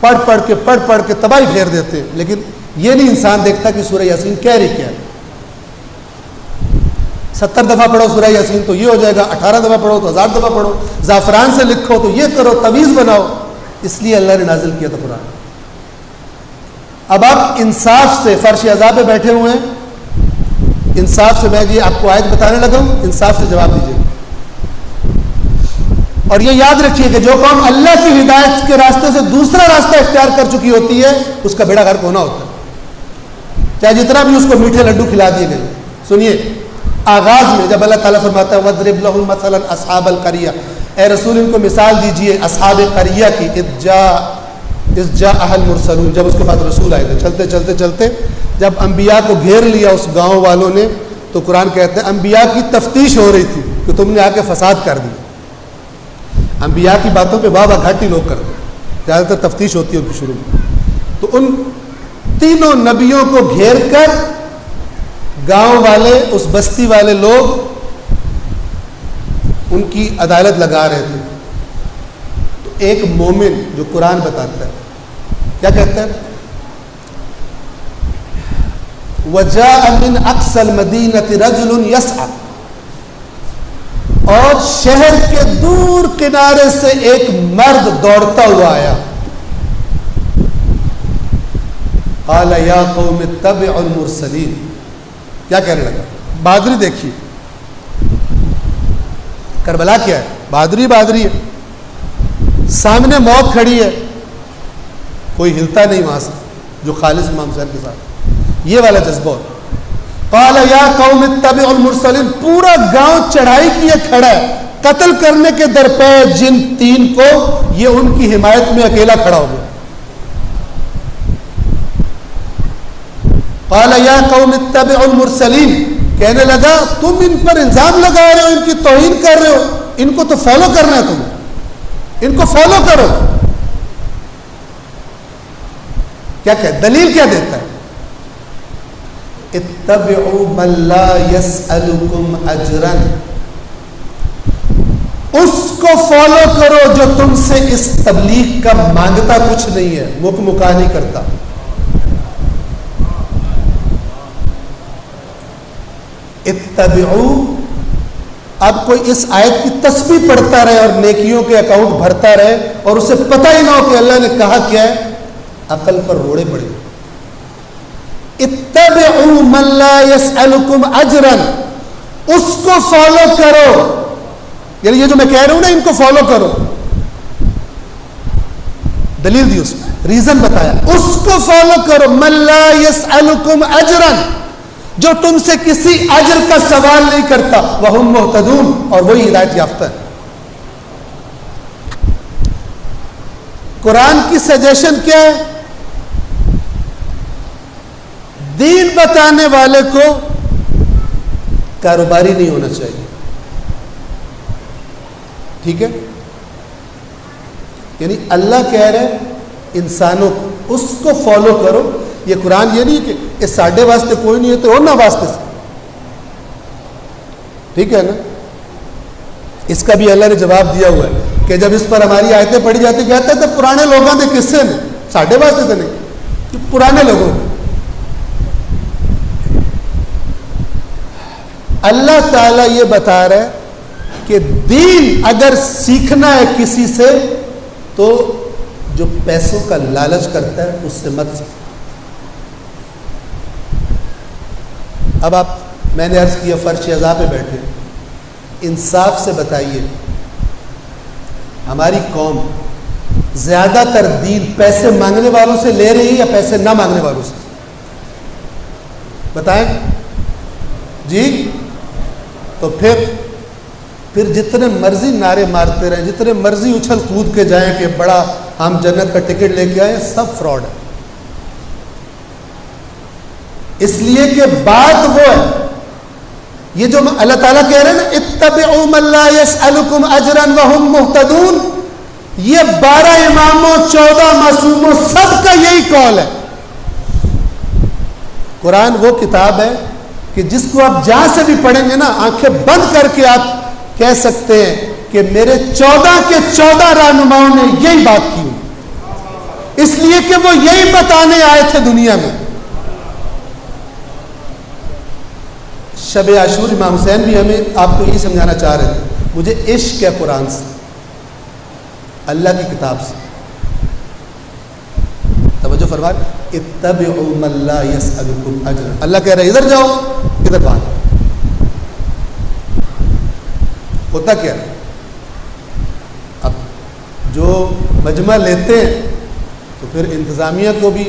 پڑھ کے تباہی پھیر دیتے ہیں، لیکن یہ نہیں انسان دیکھتا کہ سورہ یاسین کہہ رہی کیا ہے. 70 دفعہ پڑھو سورہ یاسین تو یہ ہو جائے گا، 18 دفعہ پڑھو تو 1000 دفعہ پڑھو، زعفران سے لکھو تو یہ کرو، تعویذ بناؤ. اس لیے اللہ نے نازل کیا تھا قرآن. اب آپ انصاف سے فرش عذاب پہ بیٹھے ہوئے ہیں، انصاف سے میں یہ آپ کو آیت بتانے لگا ہوں، انصاف سے جواب دیجیے. اور یہ یاد رکھیے کہ جو قوم اللہ کی ہدایت کے راستے سے دوسرا راستہ اختیار کر چکی ہوتی ہے اس کا بیڑا غرق ہونا ہوتا ہے، چاہے جتنا بھی اس کو میٹھے لڈو کھلا دیے گئے. سنیے آغاز میں جب اللہ تعالیٰ فرماتا ہے وَاضْرِبْ لَهُمْ مَثَلًا أَصْحَابَ الْقَرْيَةِ، اے رسول ان کو مثال دیجئے اصحاب قریہ کی، اذ جاء المرسلون، جب اس کے بعد رسول آئے تھے. چلتے جب انبیاء کو گھیر لیا اس گاؤں والوں نے، تو قرآن کہتے ہیں انبیاء کی تفتیش ہو رہی تھی کہ تم نے آ کے فساد کر دیا. انبیاء کی باتوں پہ واہ گھاٹی لوگ کرتے ہیں، زیادہ تر تفتیش ہوتی ہے ان کی شروع میں. تو ان تینوں نبیوں کو گھیر کر گاؤں والے، اس بستی والے لوگ ان کی عدالت لگا رہے تھے. تو ایک مومن جو قرآن بتاتا ہے کیا کہتا ہے؟ وَجَاءَ مِنْ أَقْصَى الْمَدِينَةِ رَجُلٌ يَسْعَى، اور شہر کے دور کنارے سے ایک مرد دوڑتا ہوا آیا. قَالَ يَا قَوْمِ اتَّبِعُوا الْمُرْسَلِينَ، کیا کہنے لگا؟ بہادری دیکھیے، کربلا کیا ہے؟ بہادری ہے. سامنے موت کھڑی ہے، کوئی ہلتا نہیں وہاں سے، جو خالص امام حسین کے ساتھ یہ والا جذبہ. قال یا قوم اتبعوا المرسلین، پورا گاؤں چڑھائی کیے کھڑا ہے، قتل کرنے کے درپے جن 3 کو، یہ ان کی حمایت میں اکیلا کھڑا ہو گیا. قال یا قوم اتبعوا المرسلین، کہنے لگا تم ان پر الزام لگا رہے ہو، ان کی توہین کر رہے ہو، ان کو تو فالو کرنا ہے، تمہیں ان کو فالو کرو. کیا کہ دلیل کیا دیتا ہے؟ اتبعوا من لا يسألكم اجرا، اس کو فالو کرو جو تم سے اس تبلیغ کا مانگتا کچھ نہیں ہے، مکا نہیں کرتا. اتبعوا، اب کوئی اس آیت کی تسبیح پڑھتا رہے اور نیکیوں کے اکاؤنٹ بھرتا رہے اور اسے پتہ ہی نہ ہو کہ اللہ نے کہا کیا ہے، عقل پر روڑے پڑے. اتبعوا من لا يسألكم اجرا، اس کو فالو کرو، یعنی یہ جو میں کہہ رہا ہوں نا، ان کو فالو کرو. دلیل دی، اس میں ریزن بتایا، اس کو فالو کرو. من لا يسألكم اجرا، جو تم سے کسی اجر کا سوال نہیں کرتا. وہم مہتدون، اور وہی ہدایت یافتہ ہے. قرآن کی سجیشن کیا ہے؟ دین بتانے والے کو کاروباری نہیں ہونا چاہیے. ٹھیک ہے؟ یعنی اللہ کہہ رہے انسانوں کو اس کو فالو کرو. یہ قرآن یہ نہیں کہ اس ساڈے واسطے کوئی نہیں ہے تو اور نہ واسطے سے. ٹھیک ہے نا؟ اس کا بھی اللہ نے جواب دیا ہوا ہے کہ جب اس پر ہماری آیتیں پڑھی جاتی کہتے ہیں تو پرانے لوگوں کے قصے نے، ساڈے واسطے تو نہیں، پرانے لوگوں. اللہ تعالیٰ یہ بتا رہا ہے کہ دین اگر سیکھنا ہے کسی سے تو جو پیسوں کا لالچ کرتا ہے اس سے مت سیکھ. اب آپ، میں نے عرض کیا فرش عزا پہ بیٹھے، انصاف سے بتائیے ہماری قوم زیادہ تر دین پیسے مانگنے والوں سے لے رہی ہے یا پیسے نہ مانگنے والوں سے؟ بتائیں جی. تو پھر پھر جتنے مرضی نعرے مارتے رہیں، جتنے مرضی اچھل کود کے جائیں کہ بڑا ہم جنت کا ٹکٹ لے کے آئے، سب فراڈ ہے۔ اس لیے کہ بات وہ ہے، یہ جو اللہ تعالیٰ کہہ رہے ہیں نا اتبعوا من لا يسألكم اجرا وهم مهتدون، یہ 12 اماموں 14 معصوموں سب کا یہی قول ہے۔ قرآن وہ کتاب ہے کہ جس کو آپ جہاں سے بھی پڑھیں گے نا، آنکھیں بند کر کے آپ کہہ سکتے ہیں کہ میرے 14 کے 14 رہنماؤں نے یہی بات کی، اس لیے کہ وہ یہی بتانے آئے تھے دنیا میں۔ شب عاشور امام حسین بھی ہمیں آپ کو یہی سمجھانا چاہ رہے تھے، مجھے عشق ہے قرآن سے، اللہ کی کتاب سے۔ توجہ فرمائیں، اتبعوا من لا يسألكم اجرا، اللہ کہہ رہے ہیں ادھر جاؤ ادھر بات۔ ہوتا کیا ہے، اب جو مجمع لیتے ہیں تو پھر انتظامیہ کو بھی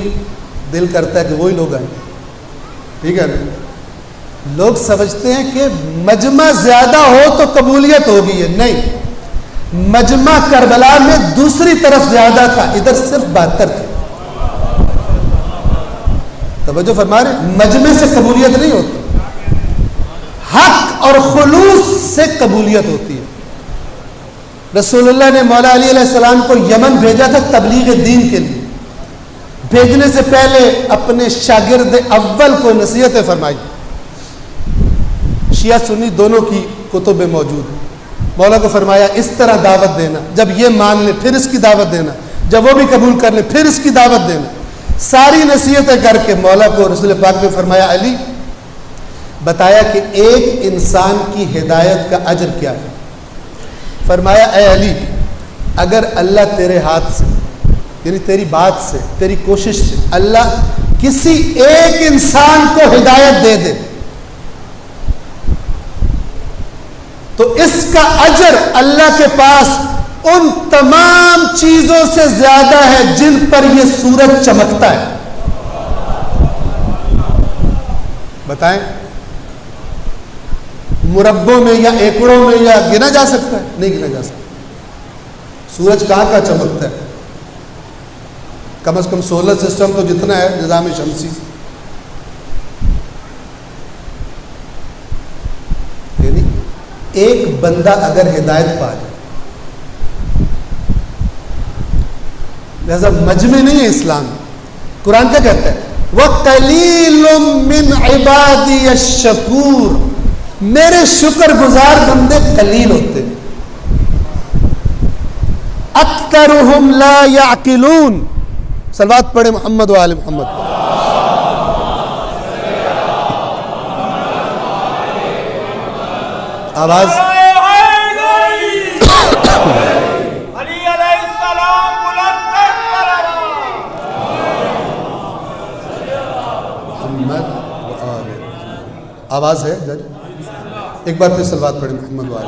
دل کرتا ہے کہ وہی لوگ آئیں، ٹھیک ہے نا؟ لوگ سمجھتے ہیں کہ مجمع زیادہ ہو تو قبولیت ہوگی، ہے نہیں، مجمع کربلا میں دوسری طرف زیادہ تھا، ادھر صرف 72 تھے۔ توجہ فرما رہے، مجمع سے قبولیت نہیں ہوتی، حق اور خلوص سے قبولیت ہوتی ہے۔ رسول اللہ نے مولا علی علیہ السلام کو یمن بھیجا تھا تبلیغ دین کے لیے، بھیجنے سے پہلے اپنے شاگرد اول کو نصیحتیں فرمائی، شیعہ سنی دونوں کی کتب میں موجود ہے۔ مولا کو فرمایا اس طرح دعوت دینا، جب یہ مان لے پھر اس کی دعوت دینا، جب وہ بھی قبول کر لے پھر اس کی دعوت دینا۔ ساری نصیحتیں کر کے مولا کو رسول پاک نے فرمایا علی، بتایا کہ ایک انسان کی ہدایت کا اجر کیا ہے۔ فرمایا اے علی، اگر اللہ تیرے ہاتھ سے، یعنی تیری بات سے، تیری کوشش سے اللہ کسی ایک انسان کو ہدایت دے دے تو اس کا اجر اللہ کے پاس ان تمام چیزوں سے زیادہ ہے جن پر یہ سورج چمکتا ہے۔ بتائیں، مربوں میں یا ایکڑوں میں یا گنا جا سکتا ہے؟ نہیں گنا جا سکتا۔ سورج کہاں کا چمکتا ہے؟ کم از کم سولر سسٹم تو جتنا ہے نظام شمسی، یعنی ایک بندہ اگر ہدایت پا جائے، لہذا مجمع نہیں ہے اسلام۔ قرآن کیا کہتا ہے؟ وَقَلِيلٌ مِّنْ عِبَادِيَ الشَّكُورُ، میرے شکر گزار بندے قلیل ہوتے، اکثرهم لا يعقلون۔ صلوات پڑھے محمد و آل محمد۔ آواز آواز ہے جج، ایک بار پھر صلوات پڑھیں محمد والے۔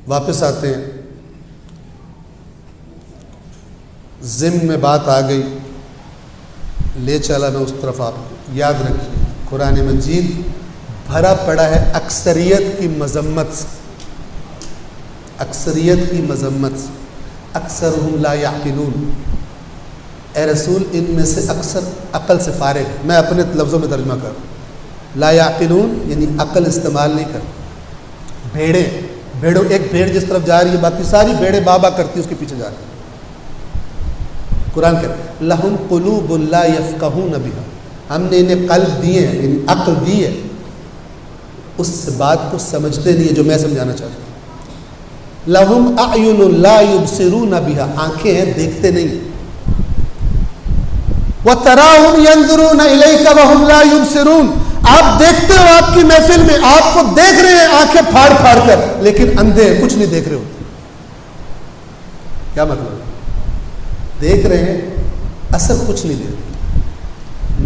واپس آتے ہیں، ضمن میں بات آ گئی، لے چلا میں اس طرف۔ آپ یاد رکھیے قرآن مجید بھرا پڑا ہے اکثریت کی مذمت سے، اکثریت کی مذمت سے۔ اکثرهم لا يعقلون، اے رسول ان میں سے اکثر عقل سے فارغ، میں اپنے لفظوں میں ترجمہ کروں، لا يعقلون یعنی عقل استعمال نہیں کرتے۔ بھیڑوں، ایک بھیڑ جس طرف جا رہی ہے باقی ساری بھیڑیں بابا کرتی اس کے پیچھے جا رہی ہے۔ قرآن کہتا ہے لہم قلوب لا يفقهون بها، ہم نے انہیں قلب دیے ہیں، یعنی عقل دی ہے، اس بات کو سمجھتے نہیں ہے جو میں سمجھانا چاہتا ہوں۔ لہم اعین لا یبصرون بها، آنکھیں ہیں دیکھتے نہیں ہیں۔ وتراہم ينظرون الیک وهم لا یبصرون، آپ دیکھتے ہو آپ کی محفل میں، آپ کو دیکھ رہے ہیں آنکھیں پھاڑ پھاڑ کر، لیکن اندھے ہیں، کچھ نہیں دیکھ رہے ہوتے۔ کیا مطلب؟ دیکھ رہے ہیں اصل کچھ نہیں دیکھ رہے،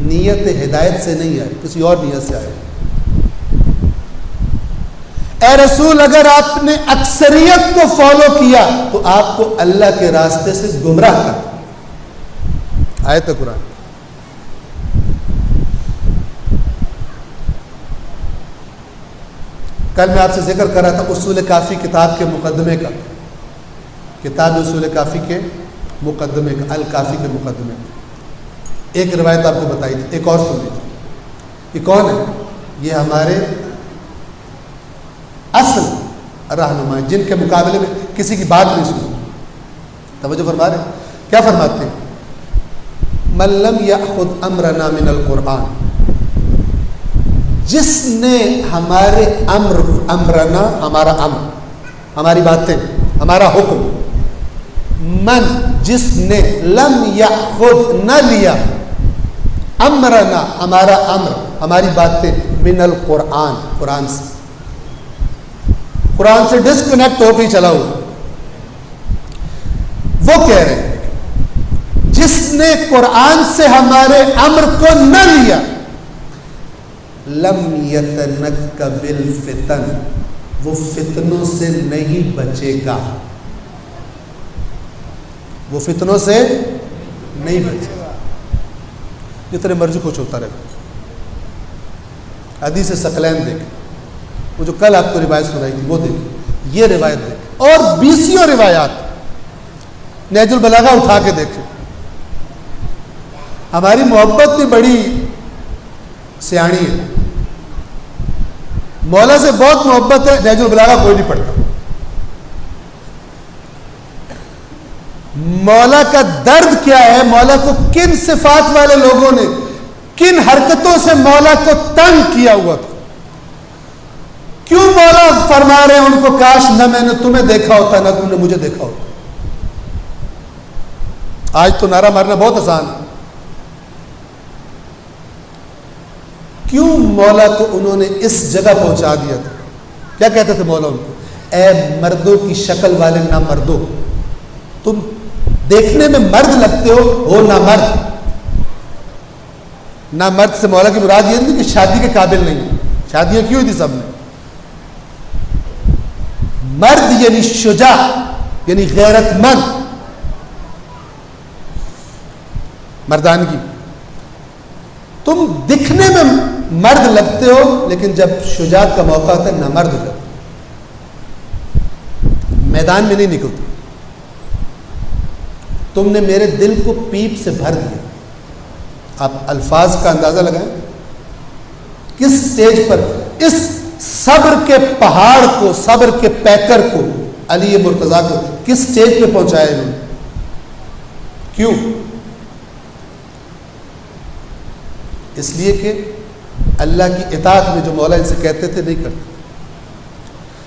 نیت ہدایت سے نہیں آئے، کسی اور نیت سے آئے۔ اے رسول اگر آپ نے اکثریت کو فالو کیا تو آپ کو اللہ کے راستے سے گمراہ کر۔ آیت قرآن کل میں آپ سے ذکر کر رہا تھا اصول کافی کتاب کے مقدمے کا، کتاب اصول کافی کے مقدمے کا، الکافی کے مقدمے کا ایک روایت آپ کو بتائی تھی، ایک اور سن لیجیے۔ یہ کون ہے؟ یہ ہمارے اصل رہنما جن کے مقابلے میں کسی کی بات نہیں سنی۔ توجہ فرما رہے ہیں؟ کیا فرماتے ہیں؟ من لم یأخذ امرنا من القرآن، جس نے ہمارے امرنا، ہمارا امر، ہماری باتیں، ہمارا حکم، من جس نے، لم یأخذ نہ لیا، امرنا ہمارا امر، ہماری باتیں، من القرآن قرآن سے، قرآن سے ڈسکنیکٹ ہو کے چلا ہوا، وہ کہہ رہے ہیں جس نے قرآن سے ہمارے امر کو نہ لیا، لم یتنکب الفتن، وہ فتنوں سے نہیں بچے گا، وہ فتنوں سے نہیں بچے گا، جتنے مرضی کچھ ہوتا رہے۔ حدیث ثقلین دیکھیں، وہ جو کل آپ کو روایت سنائی تھی وہ دیکھیں، یہ روایت دیکھیں، اور بیسیوں روایات نہج البلاغہ اٹھا کے دیکھیں۔ ہماری محبت بھی بڑی سیاਣੀ ہے، مولا سے بہت محبت ہے، نہج البلاغہ کوئی نہیں پڑھتا۔ مولا کا درد کیا ہے، مولا کو کن صفات والے لوگوں نے کن حرکتوں سے مولا کو تنگ کیا ہوا تھا، کیوں مولا فرما رہے ہیں ان کو کاش نہ میں نے تمہیں دیکھا ہوتا نہ تم نے مجھے دیکھا ہوتا۔ آج تو نعرہ مارنا بہت آسان ہے، کیوں مولا کو انہوں نے اس جگہ پہنچا دیا تھا؟ کیا کہتے تھے مولا ان کو؟ اے مردوں کی شکل والے نہ مردوں، تم دیکھنے میں مرد لگتے ہو نہ مرد۔ نہ مرد سے مولا کی مراد یہ نہیں کہ شادی کے قابل نہیں، شادیاں کیوں تھی سب نے؟ مرد یعنی شجاع، یعنی غیرت مند، مردانگی۔ تم دکھنے میں مرد لگتے ہو لیکن جب شجاعت کا موقع ہوتا ہے نہ مرد ہو، میدان میں نہیں نکلتے۔ تم نے میرے دل کو پیپ سے بھر دیا۔ آپ الفاظ کا اندازہ لگائیں، کس سٹیج پر اس صبر کے پہاڑ کو، صبر کے پیکر کو، علی مرتضیٰ کو کس سٹیج پہ پہنچایا انہوں نے؟ کیوں؟ اس لیے کہ اللہ کی اطاعت میں جو مولا ان سے کہتے تھے نہیں کرتے۔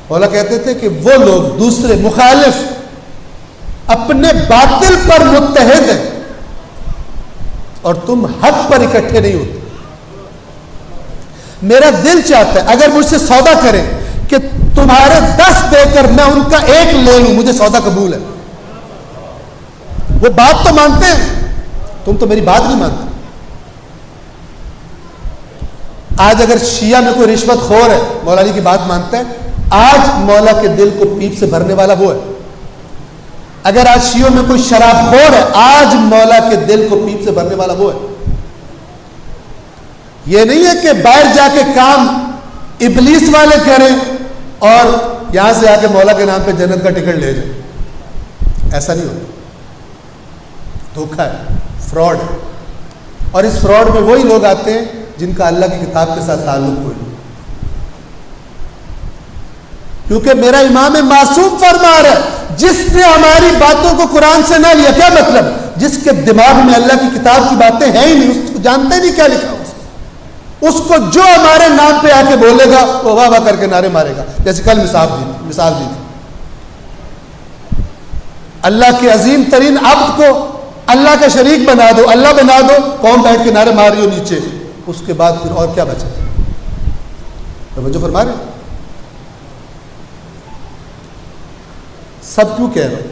مولا کہتے تھے کہ وہ لوگ دوسرے مخالف اپنے باطل پر متحد ہیں اور تم حق پر اکٹھے نہیں ہوتے۔ میرا دل چاہتا ہے اگر مجھ سے سودا کریں کہ تمہارے 10 دے کر میں ان کا 1 لے لوں، مجھے سودا قبول ہے۔ وہ بات تو مانتے ہیں، تم تو میری بات نہیں مانتے۔ آج اگر شیعہ میں کوئی رشوت خور ہے مولا علی کی بات مانتا ہے، آج مولا کے دل کو پیپ سے بھرنے والا وہ ہے۔ اگر آج شیعوں میں کوئی شراب خور ہے، آج مولا کے دل کو پیپ سے بھرنے والا وہ ہے۔ یہ نہیں ہے کہ باہر جا کے کام ابلیس والے کریں اور یہاں سے آ کے مولا کے نام پہ جنت کا ٹکٹ لے جائیں، ایسا نہیں ہوتا۔ دھوکہ ہے، فراڈ ہے، اور اس فراڈ میں وہی لوگ آتے ہیں جن کا اللہ کی کتاب کے ساتھ تعلق کوئی نہیں۔ کیونکہ میرا امام معصوم فرما رہا ہے جس نے ہماری باتوں کو قرآن سے نہ لیا، کیا مطلب؟ جس کے دماغ میں اللہ کی کتاب کی باتیں ہیں ہی نہیں، اس کو جانتا ہی نہیں کیا لکھا اس کو جو ہمارے نام پہ آ کے بولے گا وہ واہ واہ کر کے نعرے مارے گا۔ جیسے کل مثال دی تھی، اللہ کے عظیم ترین عبد کو اللہ کا شریک بنا دو، اللہ بنا دو، قوم بیٹھ کے نعرے مار رہی ہو نیچے، اس کے بعد پھر اور کیا بچا؟ توجہ فرما رہے؟ سب کیوں کہہ رہا ہوں؟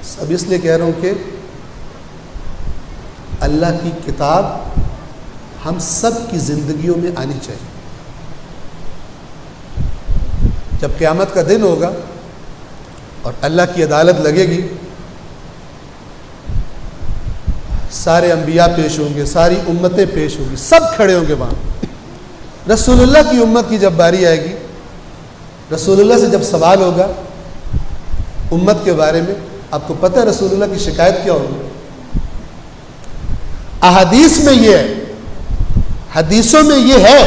سب اس لیے کہہ رہا ہوں کہ اللہ کی کتاب ہم سب کی زندگیوں میں آنی چاہیے۔ جب قیامت کا دن ہوگا اور اللہ کی عدالت لگے گی، سارے انبیاء پیش ہوں گے، ساری امتیں پیش ہوں گی، سب کھڑے ہوں گے وہاں۔ رسول اللہ کی امت کی جب باری آئے گی رسول اللہ سے جب سوال ہوگا امت کے بارے میں، آپ کو پتہ ہے رسول اللہ کی شکایت کیا ہوگی؟ احادیث میں یہ ہے، حدیثوں میں یہ ہے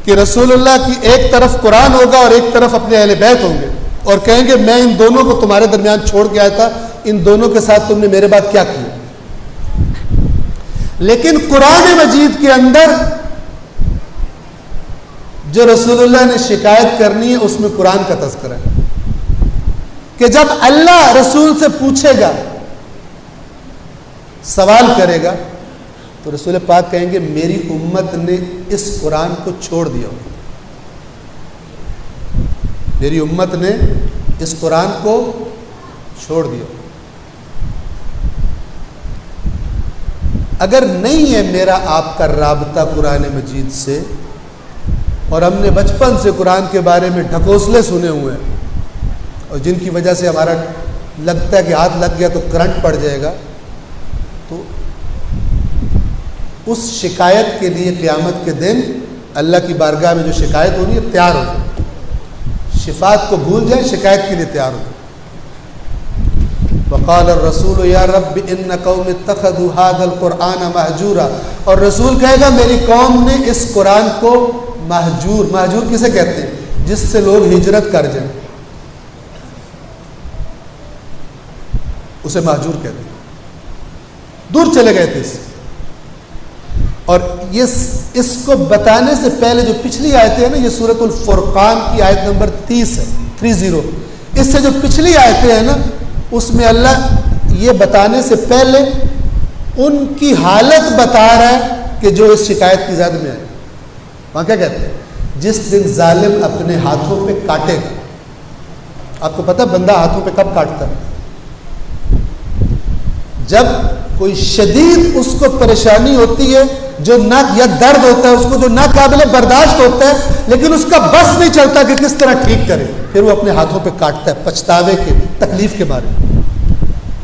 کہ رسول اللہ کی ایک طرف قرآن ہوگا اور ایک طرف اپنے اہل بیت ہوں گے، اور کہیں گے میں ان دونوں کو تمہارے درمیان چھوڑ کے آیا تھا، ان دونوں کے ساتھ تم نے میرے بعد کیا کیا؟ لیکن قرآن مجید کے اندر جو رسول اللہ نے شکایت کرنی ہے اس میں قرآن کا تذکرہ ہے کہ جب اللہ رسول سے پوچھے گا، سوال کرے گا، تو رسول پاک کہیں گے میری امت نے اس قرآن کو چھوڑ دیا، میری امت نے اس قرآن کو چھوڑ دیا۔ اگر نہیں ہے میرا آپ کا رابطہ قرآن مجید سے، اور ہم نے بچپن سے قرآن کے بارے میں ڈھکوسلے سنے ہوئے ہیں، اور جن کی وجہ سے ہمارا لگتا ہے کہ ہاتھ لگ گیا تو کرنٹ پڑ جائے گا، تو اس شکایت کے لیے قیامت کے دن اللہ کی بارگاہ میں جو شکایت ہونی ہے تیار ہو جائے، شفاعت کو بھول جائے، شکایت کے لیے تیار ہو جائے۔ وقال الرسول یا رب ان قوم اتخذوا هذا القرآن مہجورا، اور رسول کہے گا میری قوم نے اس قرآن کو مہجور، مہجور کسے کہتے ہیں؟ جس سے لوگ ہجرت کر جائیں، اسے مہجور کہتے ہیں، دور چلے گئے تھے اس سے۔ اور اس کو بتانے سے پہلے جو پچھلی آیتیں ہیں نا، یہ سورۃ الفرقان کی آیت نمبر 30 ہے، 30، اس سے جو پچھلی آیتیں ہیں نا، اس میں اللہ یہ بتانے سے پہلے ان کی حالت بتا رہا ہے کہ جو اس شکایت کی زد میں آئے۔ وہاں کیا کہتے ہیں؟ جس دن ظالم اپنے ہاتھوں پہ کاٹے گا۔ آپ کو پتہ بندہ ہاتھوں پہ کب کاٹتا ہے؟ جب کوئی شدید اس کو پریشانی ہوتی ہے، جو نہ یا درد ہوتا ہے اس کو جو ناقابل برداشت ہوتا ہے، لیکن اس کا بس نہیں چلتا کہ کس طرح ٹھیک کرے، پھر وہ اپنے ہاتھوں پہ کاٹتا ہے پچھتاوے کے، تکلیف کے بارے میں۔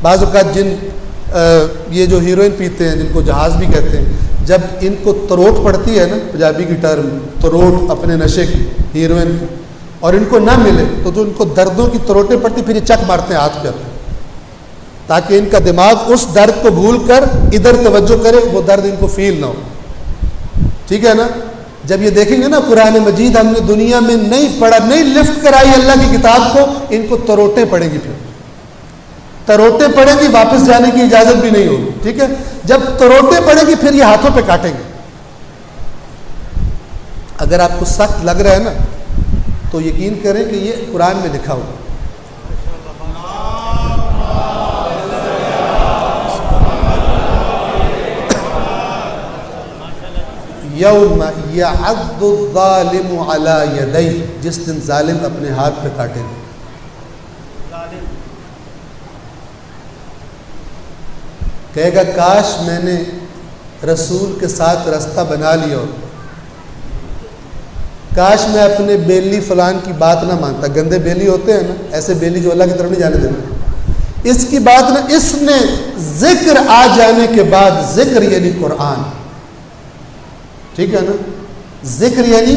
بعض اوقات جن یہ جو ہیروئن پیتے ہیں، جن کو جہاز بھی کہتے ہیں، جب ان کو تروٹ پڑتی ہے نا، پنجابی کی ٹرم تروٹ، اپنے نشے کی، ہیروئن کی، اور ان کو نہ ملے تو جو ان کو دردوں کی تروٹیں پڑتی، پھر یہ چک مارتے ہیں ہاتھ پہ، تاکہ ان کا دماغ اس درد کو بھول کر ادھر توجہ کرے، وہ درد ان کو فیل نہ ہو۔ ٹھیک ہے نا؟ جب یہ دیکھیں گے نا قرآن مجید ہم نے دنیا میں نہیں پڑھا، نہیں لفٹ کرائی اللہ کی کتاب کو، ان کو تروٹیں پڑیں گی، پھر تروٹیں پڑیں گی، واپس جانے کی اجازت بھی نہیں ہوگی۔ ٹھیک ہے؟ جب تروٹیں پڑیں گی پھر یہ ہاتھوں پہ کاٹیں گے۔ اگر آپ کو سخت لگ رہا ہے نا تو یقین کریں کہ یہ قرآن میں لکھا ہوگا۔ یوم یعض الظالم علی یدیہ، جس دن ظالم اپنے ہاتھ پہ کاٹے گا۔ کہے گا کاش میں نے رسول کے ساتھ راستہ بنا لیا ہو، کاش میں اپنے بیلی فلان کی بات نہ مانتا۔ گندے بیلی ہوتے ہیں نا، ایسے بیلی جو اللہ کی طرف نہیں جانے دیتے، اس کی بات نہ، اس نے ذکر آ جانے کے بعد، ذکر یعنی قرآن، ٹھیک ہے نا؟ ذکر یعنی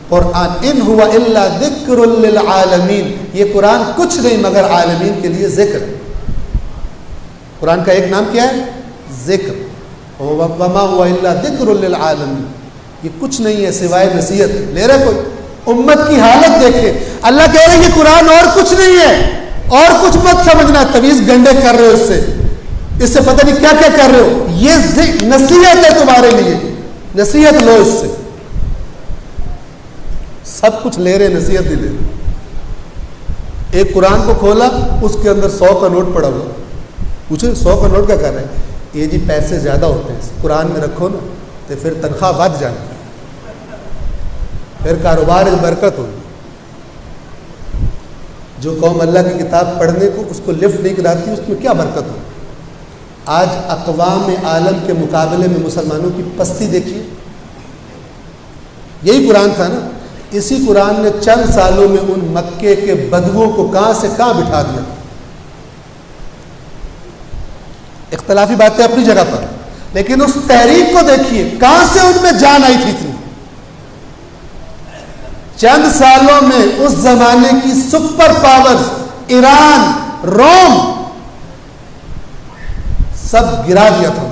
قرآن، ان ہوا الا ذکر للعالمین، یہ قرآن کچھ نہیں مگر عالمین کے لیے ذکر ہے۔ قرآن کا ایک نام کیا ہے؟ ذکر۔ وما ہوا الا ذکر للعالمین، یہ کچھ نہیں ہے سوائے نصیحت لے رہے۔ کوئی امت کی حالت دیکھے، اللہ کہہ رہے ہیں یہ قرآن اور کچھ نہیں ہے، اور کچھ مت سمجھنا، تویز گنڈے کر رہے ہو اس سے پتہ نہیں کیا کیا کر رہے ہو، یہ نصیحت ہے تمہارے لیے، نصیحت لو اس سے۔ سب کچھ لے رہے، نصیحت نہیں لے رہے۔ ایک قرآن کو کھولا، اس کے اندر 100 کا نوٹ پڑا ہوا، پوچھے 100 کا نوٹ کیا کر رہے ہیں؟ یہ جی پیسے زیادہ ہوتے ہیں، قرآن میں رکھو نا تو پھر تنخواہ بڑھ جاتی ہے، پھر کاروبار میں برکت ہوگی۔ جو قوم اللہ کی کتاب پڑھنے کو اس کو لفٹ نہیں کراتی، اس میں کیا برکت ہوگی؟ آج اقوام عالم کے مقابلے میں مسلمانوں کی پستی دیکھیے۔ یہی قرآن تھا نا، اسی قرآن نے چند سالوں میں ان مکے کے بدوؤں کو کہاں سے کہاں بٹھا دیا۔ اختلافی باتیں اپنی جگہ پر، لیکن اس تحریک کو دیکھیے، کہاں سے ان میں جان آئی تھی اتنی۔ چند سالوں میں اس زمانے کی سپر پاور ایران، روم، سب گرا دیا تھا.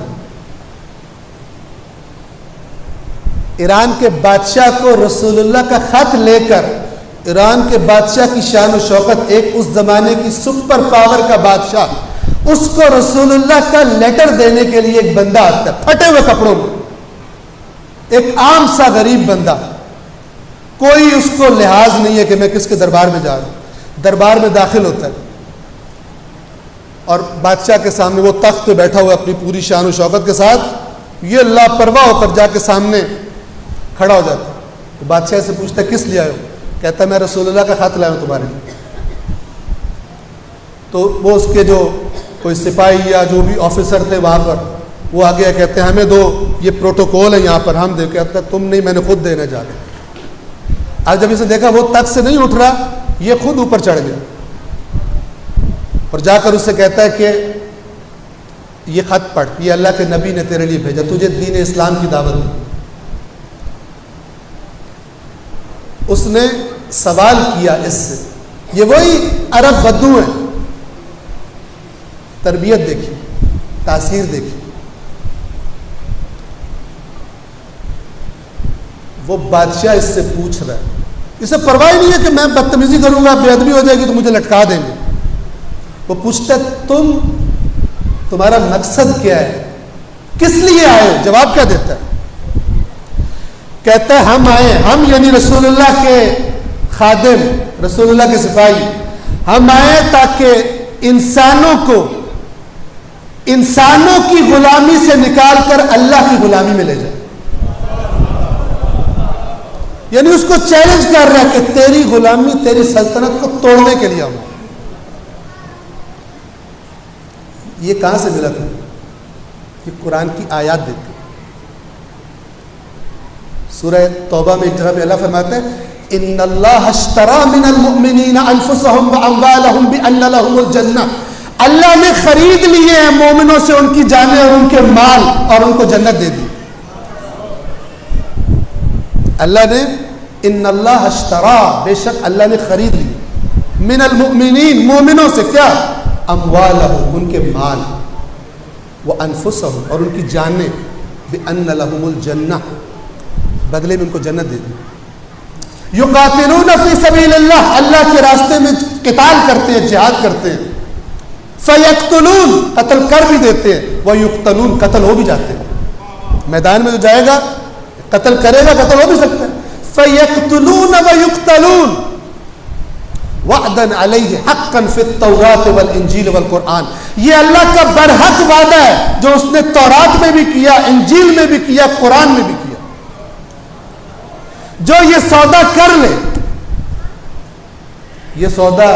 ایران کے بادشاہ کو رسول اللہ کا خط لے کر، ایران کے بادشاہ کی شان و شوکت، ایک اس زمانے کی سپر پاور کا بادشاہ، اس کو رسول اللہ کا لیٹر دینے کے لیے ایک بندہ آتا ہے پھٹے ہوئے کپڑوں میں، ایک عام سا غریب بندہ، کوئی اس کو لحاظ نہیں ہے کہ میں کس کے دربار میں جا رہا ہوں. دربار میں داخل ہوتا ہے اور بادشاہ کے سامنے وہ تخت پہ بیٹھا ہوا اپنی پوری شان و شوکت کے ساتھ، یہ لاپرواہ ہو کر جا کے سامنے کھڑا ہو جاتا ہے. بادشاہ سے پوچھتا ہے کس لیے آئے ہو؟ کہتا ہے میں رسول اللہ کا خط لایا ہوں تمہارے لیے. تو وہ اس کے جو کوئی سپاہی یا جو بھی آفیسر تھے وہاں پر، وہ آگے کہتے ہیں ہمیں دو، یہ پروٹوکول ہے یہاں پر، ہم دے. کہتا ہے تم نہیں، میں نے خود دینے جا رہا. آج جب اسے دیکھا وہ تخت سے نہیں اٹھ رہا، یہ خود اوپر چڑھ گیا اور جا کر اس سے کہتا ہے کہ یہ خط پڑھ، یہ اللہ کے نبی نے تیرے لیے بھیجا، تجھے دین اسلام کی دعوت دی. اس نے سوال کیا اس سے، یہ وہی عرب بدو ہیں. تربیت دیکھی، تاثیر دیکھی. وہ بادشاہ اس سے پوچھ رہا ہے، اسے پرواہ نہیں ہے کہ میں بدتمیزی کروں گا، بے ادبی ہو جائے گی تو مجھے لٹکا دیں گے. وہ پوچھتا ہے تمہارا مقصد کیا ہے، کس لیے آئے ہو؟ جواب کیا دیتا ہے؟ کہتا ہے ہم آئے، ہم یعنی رسول اللہ کے خادم، رسول اللہ کے سپاہی، ہم آئے تاکہ انسانوں کی غلامی سے نکال کر اللہ کی غلامی میں لے جائے. یعنی اس کو چیلنج کر رہا ہے کہ تیری غلامی، تیری سلطنت کو توڑنے کے لیے آؤں. یہ کہاں سے ملا تھا؟ یہ قرآن کی آیات دیکھ. سورہ توبہ میں ایک جگہ پہ اللہ فرماتا ہے ان اللہ اشترى من المؤمنین انفسهم واموالهم بان لهم الجنہ، اللہ نے خرید لیے ہیں مومنوں سے ان کی جانیں اور ان کے مال اور ان کو جنت دے دی. اللہ نے ان اللہ اشترى، بے شک اللہ نے خرید لی، من المؤمنین، مومنوں سے کیا؟ اموالهم، ان کے مال، وانفسهم، اور ان کی جانیں، بان لهم الجنہ، بدلے میں ان کو جنت دے دی. یقاتلون فی سبیل اللہ، اللہ کے راستے میں قتال کرتے ہیں، جہاد کرتے ہیں. فیقتلون، قتل کر بھی دیتے ہیں، ویقتلون، قتل ہو بھی جاتے ہیں. میدان میں جو جائے گا قتل کرے گا، قتل ہو بھی سکتا ہے. فیقتلون ویقتلون وعدا علیہ حقا فی التوراۃ والانجیل والقرآن، یہ اللہ کا برحق وعدہ ہے جو اس نے تورات میں بھی کیا، انجیل میں بھی کیا، قرآن میں بھی کیا. جو یہ سودا کر لے، یہ سودا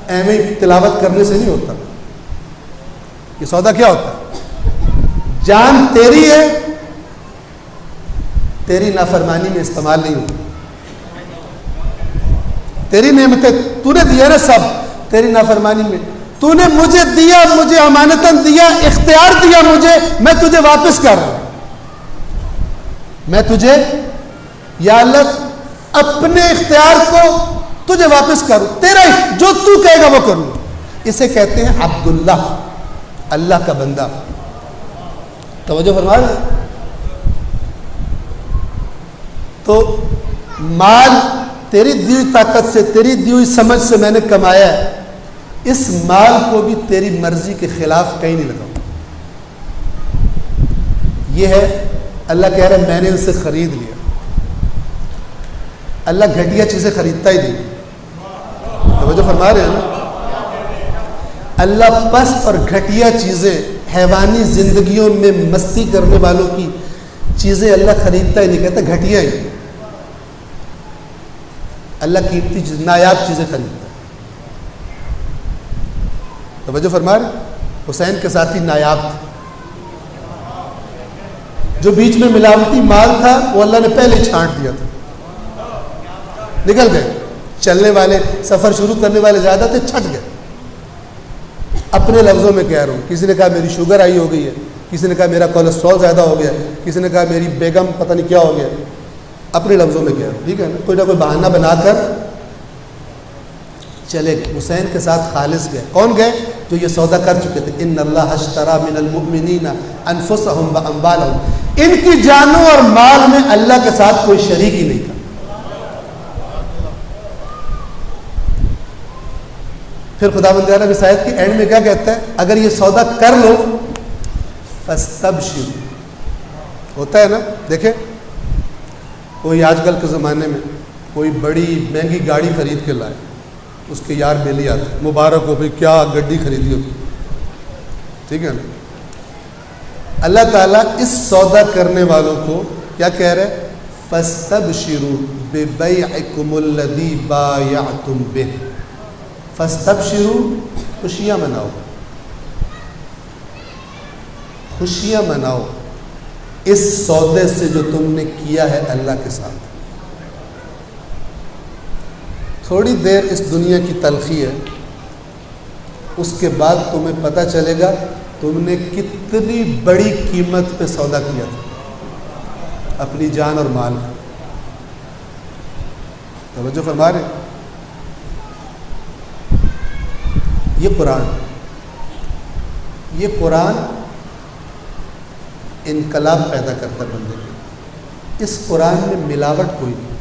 ایویں تلاوت کرنے سے نہیں ہوتا. یہ سودا کیا ہوتا ہے؟ جان تیری ہے، تیری نافرمانی میں استعمال نہیں ہوتی. تیری نعمتیں تو نے دیا نا سب، تیری نافرمانی میں تو نے مجھے دیا، مجھے امانتاً دیا، اختیار دیا مجھے، میں تجھے واپس کر رہا ہوں. میں تجھے یا اللہ اپنے اختیار کو تجھے واپس کروں، تیرا جو تو کہے گا وہ کروں. اسے کہتے ہیں عبداللہ، اللہ کا بندہ. توجہ فرما رہے ہیں؟ تو مال تیری دی ہوئی طاقت سے، تیری دی ہوئی سمجھ سے میں نے کمایا ہے، اس مال کو بھی تیری مرضی کے خلاف کہیں نہیں لگاؤں. یہ ہے اللہ کہہ رہا ہے میں نے ان سے خرید لیا. اللہ گھٹیا چیزیں خریدتا ہی نہیں. توجہ فرما رہے ہیں نا؟ اللہ پست اور گھٹیا چیزیں، حیوانی زندگیوں میں مستی کرنے والوں کی چیزیں اللہ خریدتا ہی نہیں، کہتا گھٹیا ہی. اللہ قیمتی چیز، نایاب چیزیں خریدتا ہے. توجہ فرما رہے ہیں؟ حسین کے ساتھی نایاب تھے. جو بیچ میں ملاوٹی مال تھا وہ اللہ نے پہلے چھانٹ دیا تھا، نکل گئے. چلنے والے، سفر شروع کرنے والے زیادہ تھے، چھٹ گئے. اپنے لفظوں میں کہہ رہا ہوں، کسی نے کہا میری شوگر ہائی ہو گئی ہے، کسی نے کہا میرا کولیسٹرول زیادہ ہو گیا، کسی نے کہا میری بیگم پتہ نہیں کیا ہو گیا. اپنے لفظوں میں کہہ رہا ہوں، ٹھیک ہے نا، کوئی نہ کوئی بہانہ بنا کر چلے گئے، حسین کے ساتھ خالص گئے. کون گئے؟ جو یہ سودا کر چکے تھے. ان اللہ اشترى من المؤمنین انفسهم واموالهم، ان کی جانوں اور مال میں اللہ کے ساتھ کوئی شریک ہی نہیں تھا. پھر خداوند تعالیٰ اس آیت کی اینڈ میں کیا کہتا ہے؟ اگر یہ سودا کر لو فاستبشروا. ہوتا ہے نا، دیکھیں کوئی آج کل کے زمانے میں کوئی بڑی مہنگی گاڑی خرید کے لائے، اس کے یار بیلی آتے ہیں، مبارک ہو بھائی کیا گڈی خریدی ہوتی، ٹھیک ہے نا. اللہ تعالیٰ اس سودا کرنے والوں کو کیا کہہ رہے؟ فاستبشروا ببیعکم الذی بایعتم بہ. فاستبشروا، خوشیاں مناؤ، خوشیاں مناؤ اس سودے سے جو تم نے کیا ہے اللہ کے ساتھ. تھوڑی دیر اس دنیا کی تلخی ہے، اس کے بعد تمہیں پتہ چلے گا تم نے کتنی بڑی قیمت پہ سودا کیا تھا، اپنی جان اور مال کا. توجہ فرما رہے ہیں؟ یہ قرآن انقلاب پیدا کرتا ہے بندے کے. اس قرآن میں ملاوٹ کوئی نہیں.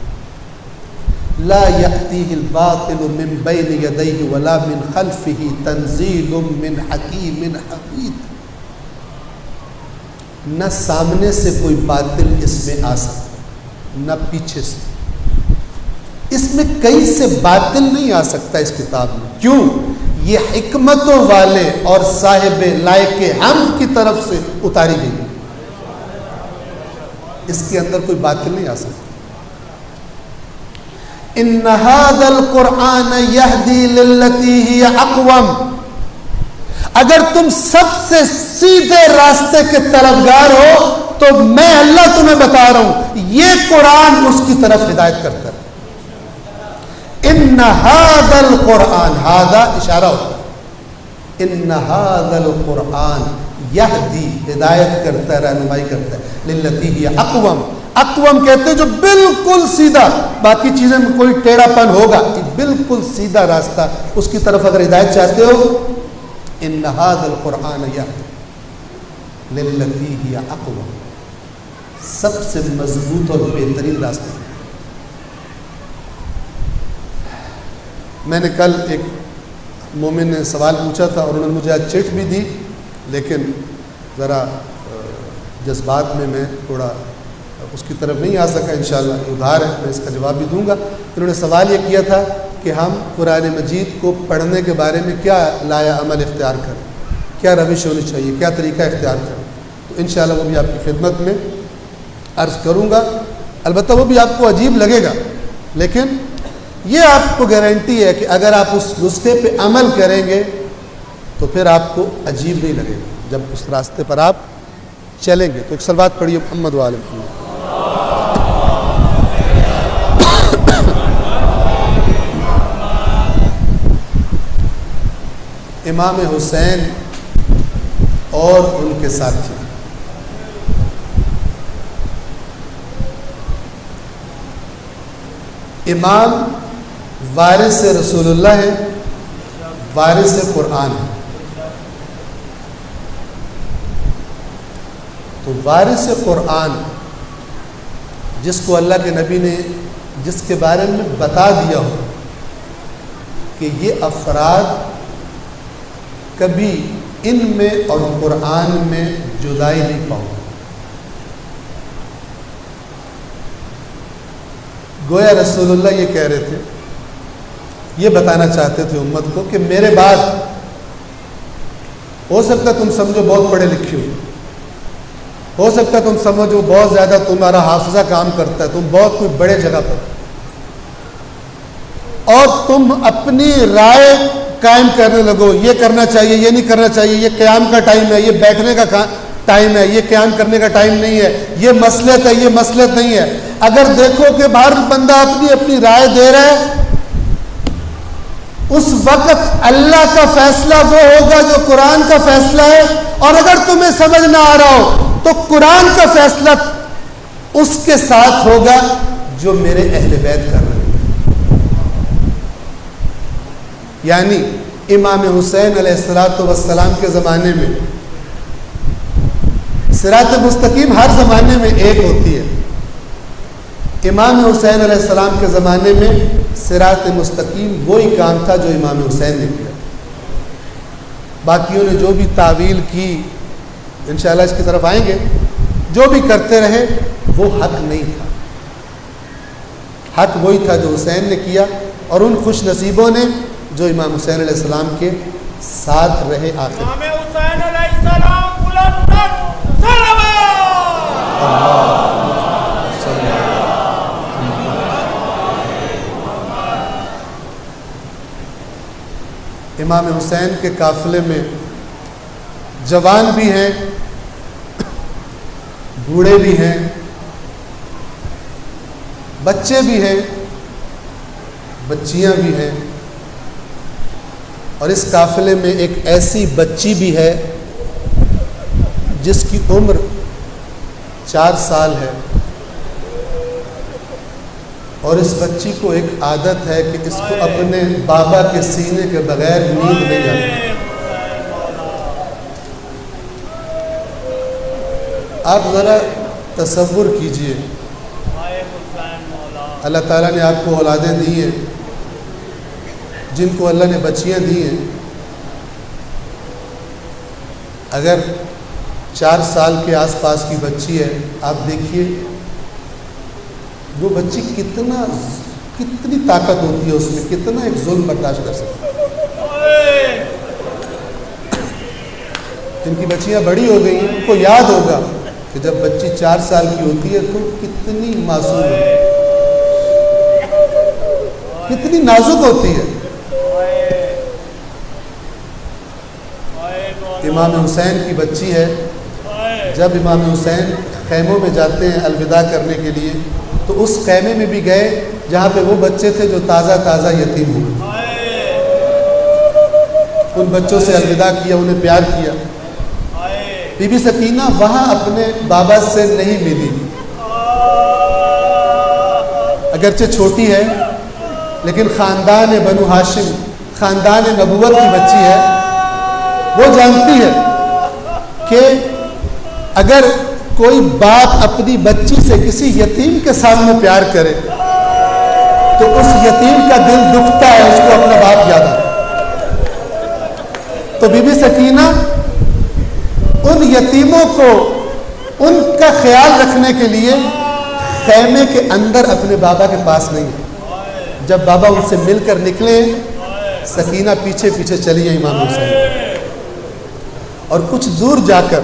لا یأتیہ الباطل من بین یدیہ ولا من خلفہ تنزیل من حکیم حمید. نہ سامنے سے کوئی باطل اس میں آ سکتا، نہ پیچھے سے. اس میں کہیں سے باطل نہیں آ سکتا اس کتاب میں. کیوں؟ یہ حکمتوں والے اور صاحب لائق حمد کی طرف سے اتاری گئی. اس کے اندر کوئی باطل نہیں آ سکتا. ان ھذا القرآن یہدی للتی ہی اقوم. اگر تم سب سے سیدھے راستے کے طلبگار ہو تو میں اللہ تمہیں بتا رہا ہوں یہ قرآن اس کی طرف ہدایت کرتا ہے. ان ھذا القرآن، ھذا اشارہ ہوتا ہے، ان ھذا القرآن یہدی، ہدایت کرتا ہے، رہنمائی کرتا ہے، للتی ہی اقوم. اقوم کہتے ہیں جو بالکل سیدھا، باقی چیزیں میں کوئی ٹیڑھا پن ہوگا، بالکل سیدھا راستہ، اس کی طرف اگر ہدایت چاہتے ہو ان ھذا القرآن یہدی للتی ہی اقوم، سب سے مضبوط اور بہترین راستہ. میں نے کل ایک مومن نے سوال پوچھا تھا اور انہوں نے مجھے آج چٹ بھی دی، لیکن ذرا جذبات میں تھوڑا اس کی طرف نہیں آ سکا. انشاءاللہ ادھار ہے، میں اس کا جواب بھی دوں گا. انہوں نے سوال یہ کیا تھا کہ ہم قرآن مجید کو پڑھنے کے بارے میں کیا لایا عمل اختیار کریں، کیا روش ہونی چاہیے، کیا طریقہ اختیار کریں. تو انشاءاللہ وہ بھی آپ کی خدمت میں عرض کروں گا. البتہ وہ بھی آپ کو عجیب لگے گا، لیکن یہ آپ کو گارنٹی ہے کہ اگر آپ اس نسخے پہ عمل کریں گے تو پھر آپ کو عجیب نہیں لگے گا جب اس راستے پر آپ چلیں گے. تو ایک صلوات پڑھیے محمد و آل محمد. امام حسین اور ان کے ساتھی. امام وارث رسول اللہ ہے، وارث قرآن ہے. تو وارث قرآن جس کو اللہ کے نبی نے جس کے بارے میں بتا دیا ہو کہ یہ افراد کبھی ان میں اور قرآن میں جدائی نہیں پاؤ. گویا رسول اللہ یہ کہہ رہے تھے، یہ بتانا چاہتے تھے امت کو کہ میرے بعد ہو سکتا تم سمجھو بہت پڑھے لکھے ہو سکتا تم سمجھو بہت زیادہ تمہارا حافظہ کام کرتا ہے، تم بہت کوئی بڑے جگہ پر، اور تم اپنی رائے قائم کرنے لگو، یہ کرنا چاہیے، یہ نہیں کرنا چاہیے، یہ قیام کا ٹائم ہے، یہ بیٹھنے کا ٹائم ہے، یہ قیام کرنے کا ٹائم نہیں ہے، یہ مصلحت ہے، یہ مصلحت نہیں ہے. اگر دیکھو کہ ہر بندہ اپنی اپنی رائے دے رہا ہے، اس وقت اللہ کا فیصلہ وہ ہوگا جو قرآن کا فیصلہ ہے. اور اگر تمہیں سمجھ نہ آ رہا ہو تو قرآن کا فیصلہ اس کے ساتھ ہوگا جو میرے اہل بیت کر رہے ہیں. یعنی امام حسین علیہ السلام کے زمانے میں صراط مستقیم ہر زمانے میں ایک ہوتی ہے. امام حسین علیہ السلام کے زمانے میں صراط مستقیم وہی کام تھا جو امام حسین نے کیا. باقیوں نے جو بھی تعویل کی، انشاءاللہ اس کی طرف آئیں گے، جو بھی کرتے رہے وہ حق نہیں تھا. حق وہی تھا جو حسین نے کیا، اور ان خوش نصیبوں نے جو امام حسین علیہ السلام کے ساتھ رہے آخر. امام حسین علیہ السلام بلند امام حسین کے قافلے میں جوان بھی ہیں، بوڑھے بھی ہیں، بچے بھی ہیں، بچیاں بھی ہیں، اور اس قافلے میں ایک ایسی بچی بھی ہے جس کی عمر 4 سال ہے، اور اس بچی کو ایک عادت ہے کہ اس کو اپنے بابا کے سینے کے بغیر نیند نہیں آتی. آپ ذرا تصور کیجئے، اللہ تعالیٰ نے آپ کو اولادیں دی ہیں، جن کو اللہ نے بچیاں دی ہیں. اگر 4 سال کے آس پاس کی بچی ہے، آپ دیکھیے وہ بچی کتنی طاقت ہوتی ہے اس میں، کتنا ایک ظلم برداشت کر سکتی ہے. جن کی بچیاں بڑی ہو گئی ہیں ان کو یاد ہوگا کہ جب بچی 4 سال کی ہوتی ہے تو کتنی معصوم ہوتی ہے، کتنی نازک ہوتی ہے. امام حسین کی بچی ہے. جب امام حسین خیموں میں جاتے ہیں الوداع کرنے کے لیے تو اس خیمے میں بھی گئے جہاں پہ وہ بچے تھے جو تازہ یتیم ہوئے. ان بچوں سے الوداع کیا، انہیں پیار کیا. بی بی سکینہ وہاں اپنے بابا سے نہیں ملی، اگرچہ چھوٹی ہے لیکن خاندان بنو ہاشم، خاندان نبوت کی بچی ہے. وہ جانتی ہے کہ اگر کوئی باپ اپنی بچی سے کسی یتیم کے سامنے پیار کرے تو اس یتیم کا دل دکھتا ہے، اس کو اپنا باپ یاد آتا ہے. تو بی بی سکینہ ان یتیموں کو ان کا خیال رکھنے کے لیے خیمے کے اندر اپنے بابا کے پاس نہیں ہے. جب بابا ان سے مل کر نکلے، سکینہ پیچھے پیچھے چلی ہے امام حسین، اور کچھ دور جا کر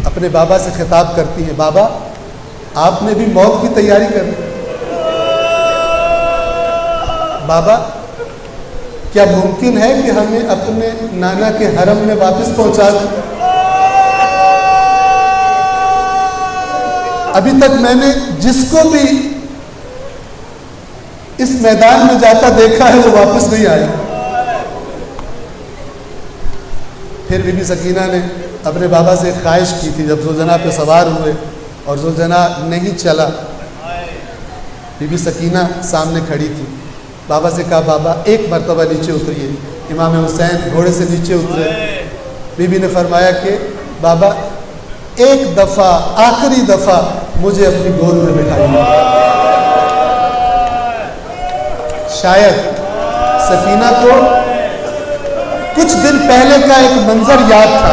اپنے بابا سے خطاب کرتی ہیں، بابا آپ نے بھی موت کی تیاری کر لی. بابا کیا ممکن ہے کہ ہمیں اپنے نانا کے حرم میں واپس پہنچا دیں؟ ابھی تک میں نے جس کو بھی اس میدان میں جاتا دیکھا ہے وہ واپس نہیں آیا. پھر بی بی سکینہ نے اپنے بابا سے ایک خواہش کی تھی. جب زلجنا پہ سوار ہوئے اور زلجنا نہیں چلا، بی بی سکینہ سامنے کھڑی تھی. بابا سے کہا بابا ایک مرتبہ نیچے اتریے. امام حسین گھوڑے سے نیچے اترے. بی بی نے فرمایا کہ بابا ایک دفعہ، آخری دفعہ مجھے اپنی گود میں بٹھائیے. شاید سکینہ کو کچھ دن پہلے کا ایک منظر یاد تھا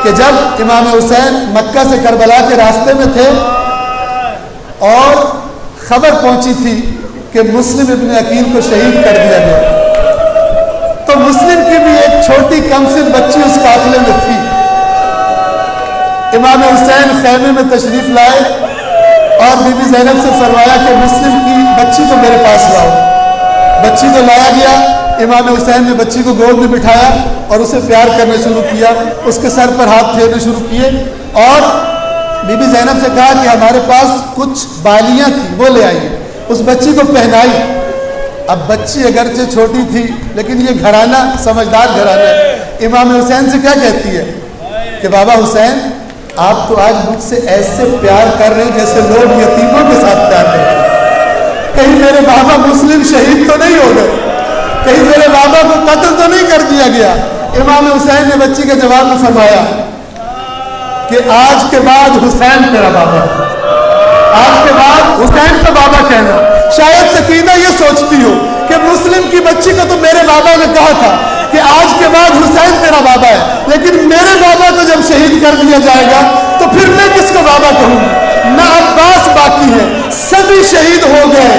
کہ جب امام حسین مکہ سے کربلا کے راستے میں تھے اور خبر پہنچی تھی کہ مسلم ابن عقیل کو شہید کر دیا گیا، تو مسلم کی بھی ایک چھوٹی کم سن بچی اس قافلے میں تھی. امام حسین خیمے میں تشریف لائے اور بی بی زینب سے فرمایا کہ مسلم کی بچی کو میرے پاس لاؤ. بچی کو لایا گیا. امام حسین نے بچی کو گود میں بٹھایا اور اسے پیار کرنا شروع کیا، اس کے سر پر ہاتھ پھیرنے شروع کیے، اور بی بی زینب سے کہا کہ ہمارے پاس کچھ بالیاں تھیں وہ لے آئیے. اس بچی کو پہنائی. اب بچی اگرچہ چھوٹی تھی لیکن یہ گھرانہ سمجھدار گھرانہ ہے. امام حسین سے کیا کہتی ہے کہ بابا حسین آپ تو آج مجھ سے ایسے پیار کر رہے ہیں جیسے لوگ یتیموں کے ساتھ پیار کرتے ہیں. کہیں میرے بابا مسلم شہید تو نہیں ہو گئے، کہیں میرے بابا کو قتل تو نہیں کر دیا گیا؟ امام حسین نے بچی کے جواب میں فرمایا کہ آج کے بعد حسین تیرا بابا ہے، آج کے بعد حسین کا بابا کہنا۔ شاید سکینہ یہ سوچتی ہو کہ مسلم کی بچی کو تو میرے بابا نے کہا تھا کہ آج کے بعد حسین تیرا بابا ہے، لیکن میرے بابا کو جب شہید کر دیا جائے گا تو پھر میں کس کو بابا کہوں؟ نہ عباس باقی ہے، سبھی شہید ہو گئے۔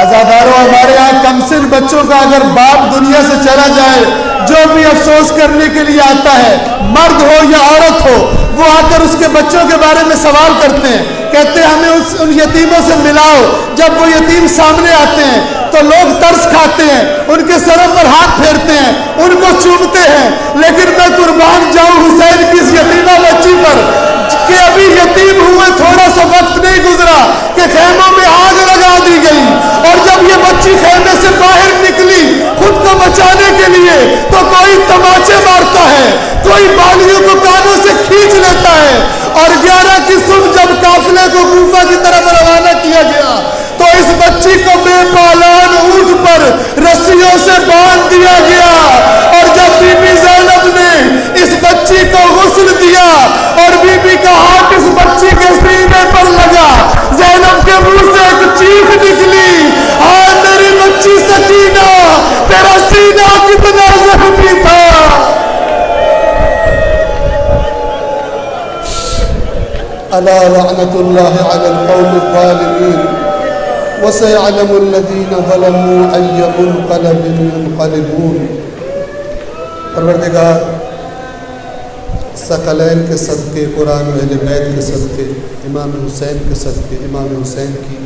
عزاداروں، ہمارے یہاں کم سن بچوں کا اگر باپ دنیا سے چلا جائے، جو بھی افسوس کرنے کے لیے آتا ہے، مرد ہو یا عورت ہو، وہ آ کر اس کے بچوں کے بارے میں سوال کرتے ہیں، کہتے ہیں ہمیں ان یتیموں سے ملاؤ۔ جب وہ یتیم سامنے آتے ہیں تو لوگ ترس کھاتے ہیں، ان کے سروں پر ہاتھ پھیرتے ہیں، ان کو چومتے ہیں، لیکن میں قربان جاؤں حسین کی اس یتیمہ بچی پر کہ ابھی یتیم ہوئے تھوڑا سا وقت نہیں گزرا کہ خیموں میں آگ لگا دی گئی، اور جب یہ بچی خیمے سے باہر نکلی خود کو بچانے کے لیے تو کوئی تماچے مارتا ہے، کوئی بالیوں کو کانوں سے کھینچ لیتا ہے، اور 11 کی صبح جب قافلے کو کوفہ کی طرف روانہ کیا گیا تو اس بچی کو بے پالان اونٹ پر رسیوں سے باندھ دیا گیا، اور جب بی بی زینب نے اس بچی کو غسل دیا اور بی بی کا ہاتھ اس بچی کے سینے پر لگا، زینب کے منہ سے ایک چیخ نکلی، ہاں میری بچی سکینہ، تیرا سینہ کتنا زخمی تھا۔ الا لعنت اللہ علی القوم الظالمین وسيعلم الذين ظلموا أي منقلب ينقلبون۔ پروردگار ثقلین کے صدقے، قرآن و اہل بیت کے صدقے، امام حسین کے صدقے، امام حسین کی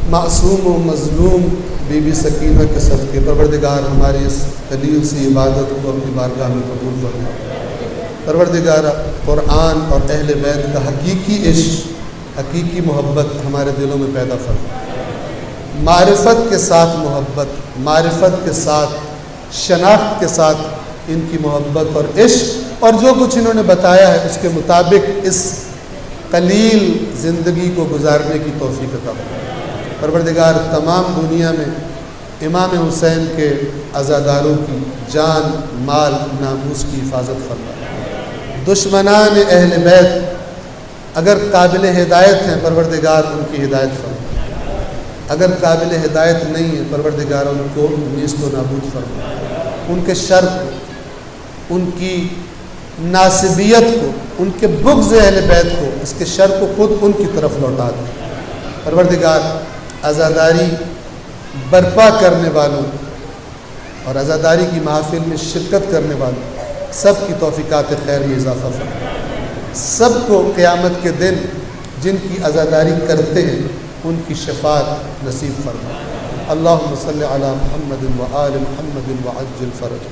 معصوم و مظلوم بی بی سکینہ کے صدقے، پروردگار ہماری اس قلیل سی عبادت کو اپنی بارگاہ میں قبول فرما۔ پروردگار قرآن اور اہل بیت کا حقیقی عشق، حقیقی محبت ہمارے دلوں میں پیدا فرما۔ معرفت کے ساتھ محبت، معرفت کے ساتھ شناخت کے ساتھ ان کی محبت اور عشق، اور جو کچھ انہوں نے بتایا ہے اس کے مطابق اس قلیل زندگی کو گزارنے کی توفیق عطا فرما۔ پروردگار تمام دنیا میں امام حسین کے عزاداروں کی جان، مال، ناموس کی حفاظت فرما۔ دشمنان اہل بیت اگر قابل ہدایت ہیں پروردگار ان کی ہدایت فرما، اگر قابل ہدایت نہیں ہے پروردگار ان کو نیست و نابود فرما، ان کے شر کو، ان کی ناسبیت کو، ان کے بغض اہل بیت کو، اس کے شر کو خود ان کی طرف لوٹا دے۔ پروردگار عزاداری برپا کرنے والوں اور عزاداری کی محافل میں شرکت کرنے والوں سب کی توفیقات خیر میں اضافہ فرما۔ سب کو قیامت کے دن جن کی عزاداری کرتے ہیں ان کی شفاعت نصیب فرما۔ اللہم صلی علی محمد و آل محمد وعجل فرج۔